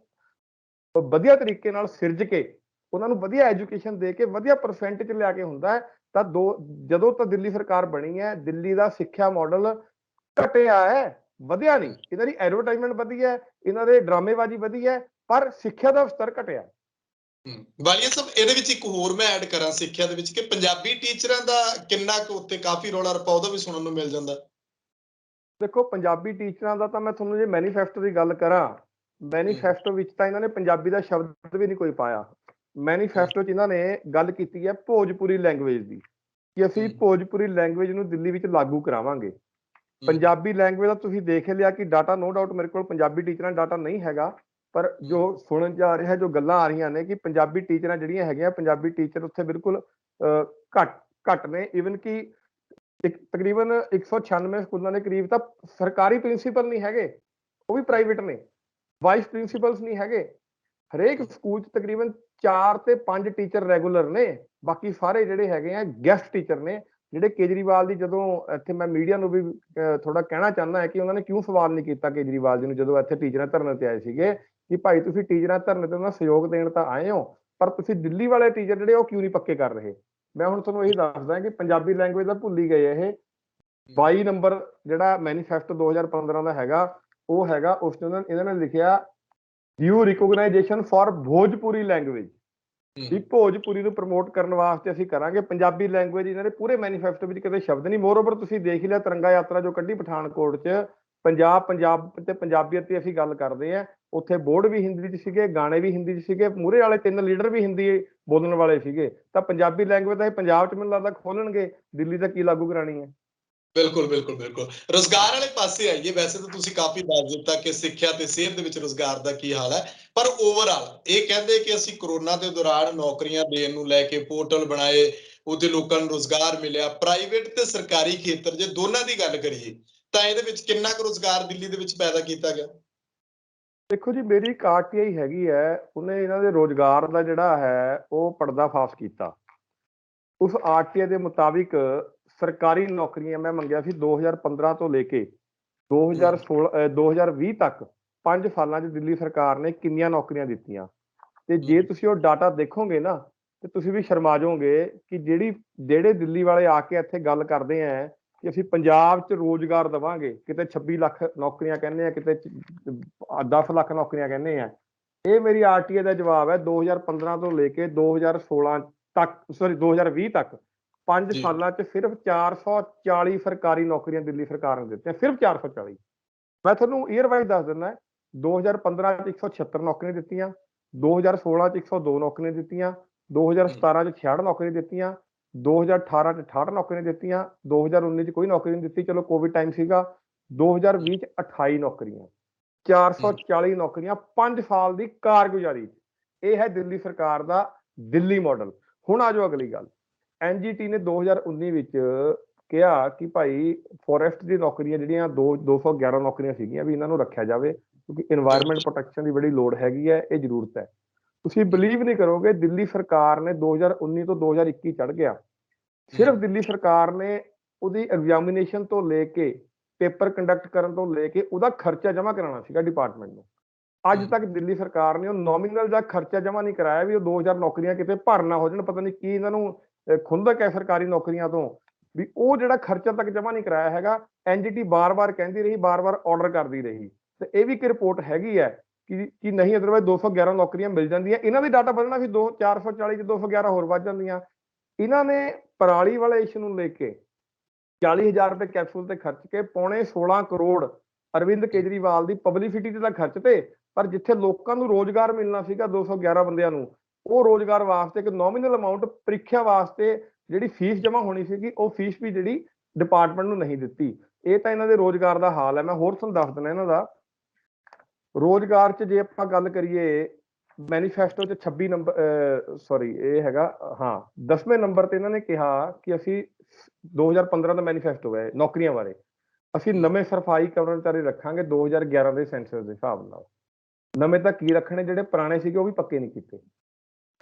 ਵਧੀਆ ਤਰੀਕੇ ਨਾਲ ਸਿਰਜ ਕੇ, ਉਹਨਾਂ ਨੂੰ ਵਧੀਆ ਐਜੂਕੇਸ਼ਨ ਦੇ ਕੇ, ਵਧੀਆ ਪਰਸੈਂਟੇਜ ਲਿਆ ਕੇ ਹੁੰਦਾ ਹੈ। ਤਾਂ ਜਦੋਂ ਤੋਂ ਦਿੱਲੀ ਸਰਕਾਰ ਬਣੀ ਹੈ, ਦਿੱਲੀ ਦਾ ਸਿੱਖਿਆ ਮਾਡਲ ਘਟਿਆ ਹੈ, ਵਧਿਆ ਨਹੀਂ। ਇਹਨਾਂ ਦੀ ਐਡਵਰਟਾਈਜ਼ਮੈਂਟ ਵਧੀ ਹੈ, ਇਹਨਾਂ ਦੇ ਡਰਾਮੇਬਾਜ਼ੀ ਵਧੀ ਹੈ, ਪਰ ਸਿੱਖਿਆ ਦਾ ਸਤਰ ਘਟਿਆ। ਵਾਲੀਆ ਸਾਹਿਬ, ਇਹਦੇ ਵਿੱਚ ਇੱਕ ਹੋਰ ਮੈਂ ਐਡ ਕਰਾਂ ਸਿੱਖਿਆ ਦੇ ਵਿੱਚ, ਕਿ ਪੰਜਾਬੀ ਟੀਚਰਾਂ ਦਾ ਕਿੰਨਾ ਕੁ ਉੱਤੇ ਕਾਫੀ ਰੌਲਾ ਰੱਪਾ ਉਹਦਾ ਵੀ ਸੁਣਨ ਨੂੰ ਮਿਲ ਜਾਂਦਾ। ਦੇਖੋ, ਪੰਜਾਬੀ ਟੀਚਰਾਂ ਦਾ ਤਾਂ ਮੈਂ ਤੁਹਾਨੂੰ ਜੇ ਮੈਨੀਫੈਸਟੋ ਦੀ ਗੱਲ ਕਰਾਂ, ਮੈਨੀਫੈਸਟੋ ਵਿੱਚ ਤਾਂ ਇਹਨਾਂ ਨੇ ਪੰਜਾਬੀ ਦਾ ਸ਼ਬਦ ਵੀ ਨਹੀਂ ਕੋਈ ਪਾਇਆ। ਮੈਨੀਫੈਸਟੋ 'ਚ ਇਹਨਾਂ ਨੇ ਗੱਲ ਕੀਤੀ ਹੈ ਭੋਜਪੁਰੀ ਲੈਂਗੁਏਜ ਦੀ, ਕਿ ਅਸੀਂ ਭੋਜਪੁਰੀ ਲੈਂਗੁਏਜ ਨੂੰ ਦਿੱਲੀ ਵਿੱਚ ਲਾਗੂ ਕਰਾਵਾਂਗੇ। ਪੰਜਾਬੀ ਲੈਂਗੁਏਜ ਦਾ ਤੁਸੀਂ ਦੇਖ ਲਿਆ ਕਿ ਡਾਟਾ, ਨੋ ਡਾਊਟ ਮੇਰੇ ਕੋਲ ਪੰਜਾਬੀ ਟੀਚਰਾਂ ਦਾ ਡਾਟਾ ਨਹੀਂ ਹੈਗਾ, ਪਰ ਜੋ ਸੁਣਨ 'ਚ ਆ ਰਿਹਾ, ਜੋ ਗੱਲਾਂ ਆ ਰਹੀਆਂ ਨੇ ਕਿ ਪੰਜਾਬੀ ਟੀਚਰਾਂ ਜਿਹੜੀਆਂ ਹੈਗੀਆਂ, ਪੰਜਾਬੀ ਟੀਚਰ ਉੱਥੇ ਬਿਲਕੁਲ ਘੱਟ ਨੇ। ਈਵਨ ਕਿ ਤਕਰੀਬਨ 196 ਸਕੂਲਾਂ ਦੇ ਕਰੀਬ ਤਾਂ ਸਰਕਾਰੀ ਪ੍ਰਿੰਸੀਪਲ ਨਹੀਂ ਹੈਗੇ, ਉਹ ਵੀ ਪ੍ਰਾਈਵੇਟ ਨੇ। ਵਾਈਸ ਪ੍ਰਿੰਸੀਪਲਸ ਨਹੀਂ ਹੈਗੇ। ਹਰੇਕ ਸਕੂਲ 'ਚ ਤਕਰੀਬਨ 4 ਤੇ 5 ਟੀਚਰ ਰੈਗੂਲਰ ਨੇ, ਬਾਕੀ ਸਾਰੇ ਜਿਹੜੇ ਹੈਗੇ ਆ ਗੈਸਟ ਟੀਚਰ ਨੇ। ਜਿਹੜੇ ਕੇਜਰੀਵਾਲ ਦੀ, ਜਦੋਂ ਇੱਥੇ ਮੈਂ ਮੀਡੀਆ ਨੂੰ ਵੀ ਥੋੜਾ ਕਹਿਣਾ ਚਾਹੁੰਦਾ ਹੈ ਕਿ ਉਹਨਾਂ ਨੇ ਕਿਉਂ ਸਵਾਲ ਨਹੀਂ ਕੀਤਾ ਕੇਜਰੀਵਾਲ ਜੀ ਨੂੰ, ਜਦੋਂ ਇੱਥੇ ਟੀਚਰਾਂ ਧਰਨੇ ਤੇ ਆਏ ਸੀਗੇ, ਕਿ ਭਾਈ ਤੁਸੀਂ ਟੀਚਰਾਂ ਧਰਨੇ ਤੇ ਉਹਨਾਂ ਸਹਿਯੋਗ ਦੇਣ ਤਾਂ ਆਏ ਹੋ, ਪਰ ਤੁਸੀਂ ਦਿੱਲੀ ਵਾਲੇ ਟੀਚਰ ਜਿਹੜੇ ਉਹ ਕਿਉਂ ਨਹੀਂ ਪੱਕੇ ਕਰ ਰਹੇ। ਮੈਂ ਹੁਣ ਤੁਹਾਨੂੰ ਇਹੀ ਦੱਸਦਾ ਕਿ ਪੰਜਾਬੀ ਲੈਂਗੁਏਜ ਦਾ ਭੁੱਲ ਹੀ ਗਏ ਇਹ। 22 ਨੰਬਰ ਜਿਹੜਾ ਮੈਨੀਫੈਸਟੋ 2015 ਦਾ ਹੈਗਾ, ਉਹ ਹੈਗਾ, ਉਸ ਨੂੰ ਇਹਨਾਂ ਨੇ ਲਿਖਿਆ ਡਿਊ ਰਿਕੋਗਨਾਈਜੇਸ਼ਨ ਫॉर ਭੋਜਪੁਰੀ ਲੈਂਗੁਏਜ, ਵੀ ਭੋਜਪੁਰੀ ਨੂੰ ਪ੍ਰਮੋਟ ਕਰਨ ਵਾਸਤੇ ਅਸੀਂ ਕਰਾਂਗੇ। ਪੰਜਾਬੀ ਲੈਂਗੁਏਜ ਇਹਨਾਂ ਦੇ ਪੂਰੇ ਮੈਨੀਫੈਸਟੋ ਵਿੱਚ ਕਿਤੇ ਸ਼ਬਦ ਨਹੀਂ। ਮੋਰਓਵਰ ਤੁਸੀਂ ਦੇਖ ਲਿਆ ਤਿਰੰਗਾ ਯਾਤਰਾ ਜੋ ਕੱਢੀ ਪਠਾਨਕੋਟ 'ਚ, ਪੰਜਾਬ ਤੇ ਪੰਜਾਬੀਅਤ ਦੀ ਅਸੀਂ ਗੱਲ ਕਰਦੇ ਆ, ਉੱਥੇ ਬੋਰਡ ਵੀ ਹਿੰਦੀ 'ਚ ਸੀਗੇ, ਗਾਣੇ ਵੀ ਹਿੰਦੀ 'ਚ ਸੀਗੇ, ਮੂਹਰੇ ਵਾਲੇ 3 ਲੀਡਰ ਵੀ ਹਿੰਦੀ ਬੋਲਣ ਵਾਲੇ ਸੀਗੇ। ਤਾਂ ਪੰਜਾਬੀ ਲੈਂਗੁਏਜ ਤਾਂ ਇਹ ਪੰਜਾਬ 'ਚ ਮੈਨੂੰ ਲੱਗਦਾ ਖੋਲਣਗੇ, ਦਿੱਲੀ ਤਾਂ ਕੀ ਲਾਗੂ ਕਰਾਣੀ ਹੈ। ਬਿਲਕੁਲ ਬਿਲਕੁਲ ਬਿਲਕੁਲ। ਰੁਜ਼ਗਾਰ ਵਾਲੇ ਪਾਸੇ ਆਈਏ, ਵੈਸੇ ਤਾਂ ਤੁਸੀਂ ਕਾਫੀ ਦੱਸ ਦਿੱਤਾ ਕਿ ਸਿੱਖਿਆ ਤੇ ਸਿਹਤ ਦੇ ਵਿੱਚ ਰੁਜ਼ਗਾਰ ਦਾ ਕੀ ਹਾਲ ਹੈ, ਪਰ ਓਵਰਆਲ ਇਹ ਕਹਿੰਦੇ ਕਿ ਅਸੀਂ ਕਰੋਨਾ ਦੇ ਦੌਰਾਨ ਨੌਕਰੀਆਂ ਦੇਣ ਨੂੰ ਲੈ ਕੇ ਪੋਰਟਲ ਬਣਾਏ, ਉਹਦੇ ਲੋਕਾਂ ਨੂੰ ਰੁਜ਼ਗਾਰ ਮਿਲਿਆ। ਪ੍ਰਾਈਵੇਟ ਤੇ ਸਰਕਾਰੀ ਖੇਤਰ ਜੇ ਦੋਨਾਂ ਦੀ ਗੱਲ ਕਰੀਏ ਤਾਂ ਇਹਦੇ ਵਿੱਚ ਕਿੰਨਾ ਕੁ ਰੁਜ਼ਗਾਰ ਦਿੱਲੀ ਦੇ ਵਿੱਚ ਪੈਦਾ ਕੀਤਾ ਗਿਆ? ਦੇਖੋ ਜੀ, ਮੇਰੀ ਇੱਕ ਆਰਟੀਆਈ ਹੈਗੀ ਹੈ, ਉਹਨੇ ਇਹਨਾਂ ਦੇ ਰੋਜ਼ਗਾਰ ਦਾ ਜਿਹੜਾ ਹੈ ਉਹ ਪਰਦਾਫਾਸ਼ ਕੀਤਾ। ਉਸ ਆਰਟੀਆਈ ਦੇ ਮੁਤਾਬਿਕ ਸਰਕਾਰੀ ਨੌਕਰੀਆਂ ਮੈਂ ਮੰਗਿਆ ਸੀ 2015 ਤੋਂ ਲੈ ਕੇ 2020 ਤੱਕ 5 ਸਾਲਾਂ 'ਚ ਦਿੱਲੀ ਸਰਕਾਰ ਨੇ ਕਿੰਨੀਆਂ ਨੌਕਰੀਆਂ ਦਿੱਤੀਆਂ। ਤੇ ਜੇ ਤੁਸੀਂ ਉਹ ਡਾਟਾ ਦੇਖੋਗੇ ਨਾ, ਤੇ ਤੁਸੀਂ ਵੀ ਸ਼ਰਮਾ ਜਾਓਗੇ ਕਿ ਜਿਹੜੇ ਦਿੱਲੀ ਵਾਲੇ ਆ ਕੇ ਇੱਥੇ ਗੱਲ ਕਰਦੇ ਆ ਕਿ ਅਸੀਂ ਪੰਜਾਬ 'ਚ ਰੋਜ਼ਗਾਰ ਦੇਵਾਂਗੇ, ਕਿਤੇ 26 ਲੱਖ ਨੌਕਰੀਆਂ ਕਹਿੰਦੇ ਆ, ਕਿਤੇ 10 ਲੱਖ ਨੌਕਰੀਆਂ ਕਹਿੰਦੇ ਆ। ਇਹ ਮੇਰੀ ਆਰਟੀਆਈ ਦਾ ਜਵਾਬ ਹੈ 2015 ਤੋਂ ਲੈ ਕੇ 2016 ਤੱਕ, ਸੌਰੀ 2020 ਤੱਕ 5 ਸਾਲਾਂ 'ਚ ਸਿਰਫ 440 ਸਰਕਾਰੀ ਨੌਕਰੀਆਂ ਦਿੱਲੀ ਸਰਕਾਰ ਨੇ ਦਿੱਤੀਆਂ, ਸਿਰਫ 440। ਮੈਂ ਤੁਹਾਨੂੰ ਈਅਰ ਵਾਈਜ਼ ਦੱਸ ਦਿੰਦਾ, 2015 'ਚ 176 ਨੌਕਰੀਆਂ ਦਿੱਤੀਆਂ, 2016 'ਚ 102 ਨੌਕਰੀਆਂ ਦਿੱਤੀਆਂ, 2017 'ਚ 66 ਨੌਕਰੀਆਂ ਦਿੱਤੀਆਂ, 2018 'ਚ 68 ਨੌਕਰੀਆਂ ਦਿੱਤੀਆਂ, 2019 'ਚ ਕੋਈ ਨੌਕਰੀ ਨਹੀਂ ਦਿੱਤੀ, ਚਲੋ ਕੋਵਿਡ ਟਾਈਮ ਸੀਗਾ। 2020 'ਚ 28 ਨੌਕਰੀਆਂ, 440 ਨੌਕਰੀਆਂ 5 ਸਾਲ ਦੀ ਕਾਰਗੁਜ਼ਾਰੀ। ਇਹ ਹੈ ਦਿੱਲੀ ਸਰਕਾਰ ਦਾ ਦਿੱਲੀ ਮਾਡਲ। ਹੁਣ ਆ ਜਾਓ ਅਗਲੀ ਗੱਲ। ਐਨਜੀਟੀ ਨੇ 2019 ਵਿੱਚ ਕਿਹਾ ਕਿ ਭਾਈ ਫੋਰੈਸਟ ਦੀ ਨੌਕਰੀਆਂ ਜਿਹੜੀਆਂ 211 ਨੌਕਰੀਆਂ ਸੀਗੀਆਂ, ਵੀ ਇਹਨਾਂ ਨੂੰ ਰੱਖਿਆ ਜਾਵੇ, ਕਿਉਂਕਿ ਇਨਵਾਇਰਨਮੈਂਟ ਪ੍ਰੋਟੈਕਸ਼ਨ ਦੀ ਬੜੀ ਲੋੜ ਹੈਗੀ ਹੈ, ਇਹ ਜ਼ਰੂਰਤ ਹੈ। ਤੁਸੀਂ ਬਿਲੀਵ ਨਹੀਂ ਕਰੋਗੇ, ਦਿੱਲੀ ਸਰਕਾਰ ਨੇ 2019 ਤੋਂ 2021 ਚੜ ਗਿਆ, ਸਿਰਫ ਦਿੱਲੀ ਸਰਕਾਰ ਨੇ ਉਹਦੀ ਐਗਜ਼ਾਮੀਨੇਸ਼ਨ ਤੋਂ ਲੈ ਕੇ, ਪੇਪਰ ਕੰਡਕਟ ਕਰਨ ਤੋਂ ਲੈ ਕੇ ਉਹਦਾ ਖਰਚਾ ਜਮ੍ਹਾਂ ਕਰਾਉਣਾ ਸੀਗਾ ਡਿਪਾਰਟਮੈਂਟ ਨੂੰ। ਅੱਜ ਤੱਕ ਦਿੱਲੀ ਸਰਕਾਰ ਨੇ ਉਹ ਨੋਮੀਨਲ ਦਾ ਖਰਚਾ ਜਮ੍ਹਾਂ ਨਹੀਂ ਕਰਾਇਆ, ਵੀ ਉਹ 2000 ਨੌਕਰੀਆਂ ਕਿਤੇ ਭਰ ਨਾ ਹੋ ਜਾਣ। ਪਤਾ ਨਹੀਂ ਕੀ ਇਹਨਾਂ ਨੂੰ ਖੁੰਦਕ ਹੈ ਸਰਕਾਰੀ ਨੌਕਰੀਆਂ ਤੋਂ, ਵੀ ਉਹ ਜਿਹੜਾ ਖਰਚਾ ਤੱਕ ਜਮ੍ਹਾਂ ਨਹੀਂ ਕਰਾਇਆ ਹੈਗਾ। ਐਨਜੀਟੀ ਬਾਰ-ਬਾਰ ਕਹਿੰਦੀ ਰਹੀ, ਬਾਰ-ਬਾਰ ਆਰਡਰ ਕਰਦੀ ਰਹੀ, ਤੇ ਇਹ ਵੀ ਇੱਕ ਰਿਪੋਰਟ ਹੈਗੀ ਹੈ ਕਿ ਨਹੀਂ, ਅਦਰਵਾਈਜ਼ 211 ਨੌਕਰੀਆਂ ਮਿਲ ਜਾਂਦੀਆਂ। ਇਹਨਾਂ ਦੀ ਡਾਟਾ ਵਧਣਾ ਸੀ 440 ਚ 211 ਹੋਰ ਵੱਧ ਜਾਂਦੀਆਂ। ਇਹਨਾਂ ਨੇ ਪਰਾਲੀ ਵਾਲੇ ਇਸ਼ੂ ਨੂੰ ਲੈ ਕੇ 40,000 ਰੁਪਏ ਕੈਪਸੂਲ ਤੇ ਖਰਚ ਕੇ 16.25 ਕਰੋੜ ਅਰਵਿੰਦ ਕੇਜਰੀਵਾਲ ਦੀ ਪਬਲਿਸਿਟੀ ਤੇ ਤਾਂ ਖਰਚ ਤੇ, ਪਰ ਜਿੱਥੇ ਲੋਕਾਂ ਨੂੰ ਰੋਜ਼ਗਾਰ ਮਿਲਣਾ ਸੀਗਾ 211 ਬੰਦਿਆਂ ਨੂੰ, ਉਹ ਰੋਜ਼ਗਾਰ ਵਾਸਤੇ ਇੱਕ ਨੋਮੀਨਲ ਅਮਾਉਂਟ ਪ੍ਰੀਖਿਆ ਵਾਸਤੇ ਜਿਹੜੀ ਫੀਸ ਜਮ੍ਹਾਂ ਹੋਣੀ ਸੀਗੀ, ਉਹ ਫੀਸ ਵੀ ਜਿਹੜੀ ਡਿਪਾਰਟਮੈਂਟ ਨੂੰ ਨਹੀਂ ਦਿੱਤੀ। ਇਹ ਤਾਂ ਇਹਨਾਂ ਦੇ ਰੋਜ਼ਗਾਰ ਦਾ ਹਾਲ ਹੈ। ਮੈਂ ਹੋਰ ਤੁਹਾਨੂੰ ਦੱਸ ਦਿੰਦਾ ਇਹਨਾਂ ਦਾ, ਰੋਜ਼ਗਾਰ 'ਚ ਜੇ ਆਪਾਂ ਗੱਲ ਕਰੀਏ, ਮੈਨੀਫੈਸਟੋ 'ਚ 26 ਨੰਬਰ ਸੌਰੀ ਇਹ ਹੈਗਾ, ਹਾਂ 10ਵੇਂ ਨੰਬਰ ਤੇ ਇਹਨਾਂ ਨੇ ਕਿਹਾ ਕਿ ਅਸੀਂ 2015 ਦਾ ਮੈਨੀਫੈਸਟੋ ਹੈ ਨੌਕਰੀਆਂ ਬਾਰੇ, ਅਸੀਂ ਨਵੇਂ ਸਫਾਈ ਕਰਮਚਾਰੀ ਰੱਖਾਂਗੇ 2011 ਦੇ ਸੈਂਸਸ ਦੇ ਹਿਸਾਬ ਨਾਲ। ਨਵੇਂ ਤਾਂ ਕੀ ਰੱਖਣੇ, ਜਿਹੜੇ ਪੁਰਾਣੇ ਸੀਗੇ ਉਹ ਵੀ ਪੱਕੇ ਨਹੀਂ ਕੀਤੇ।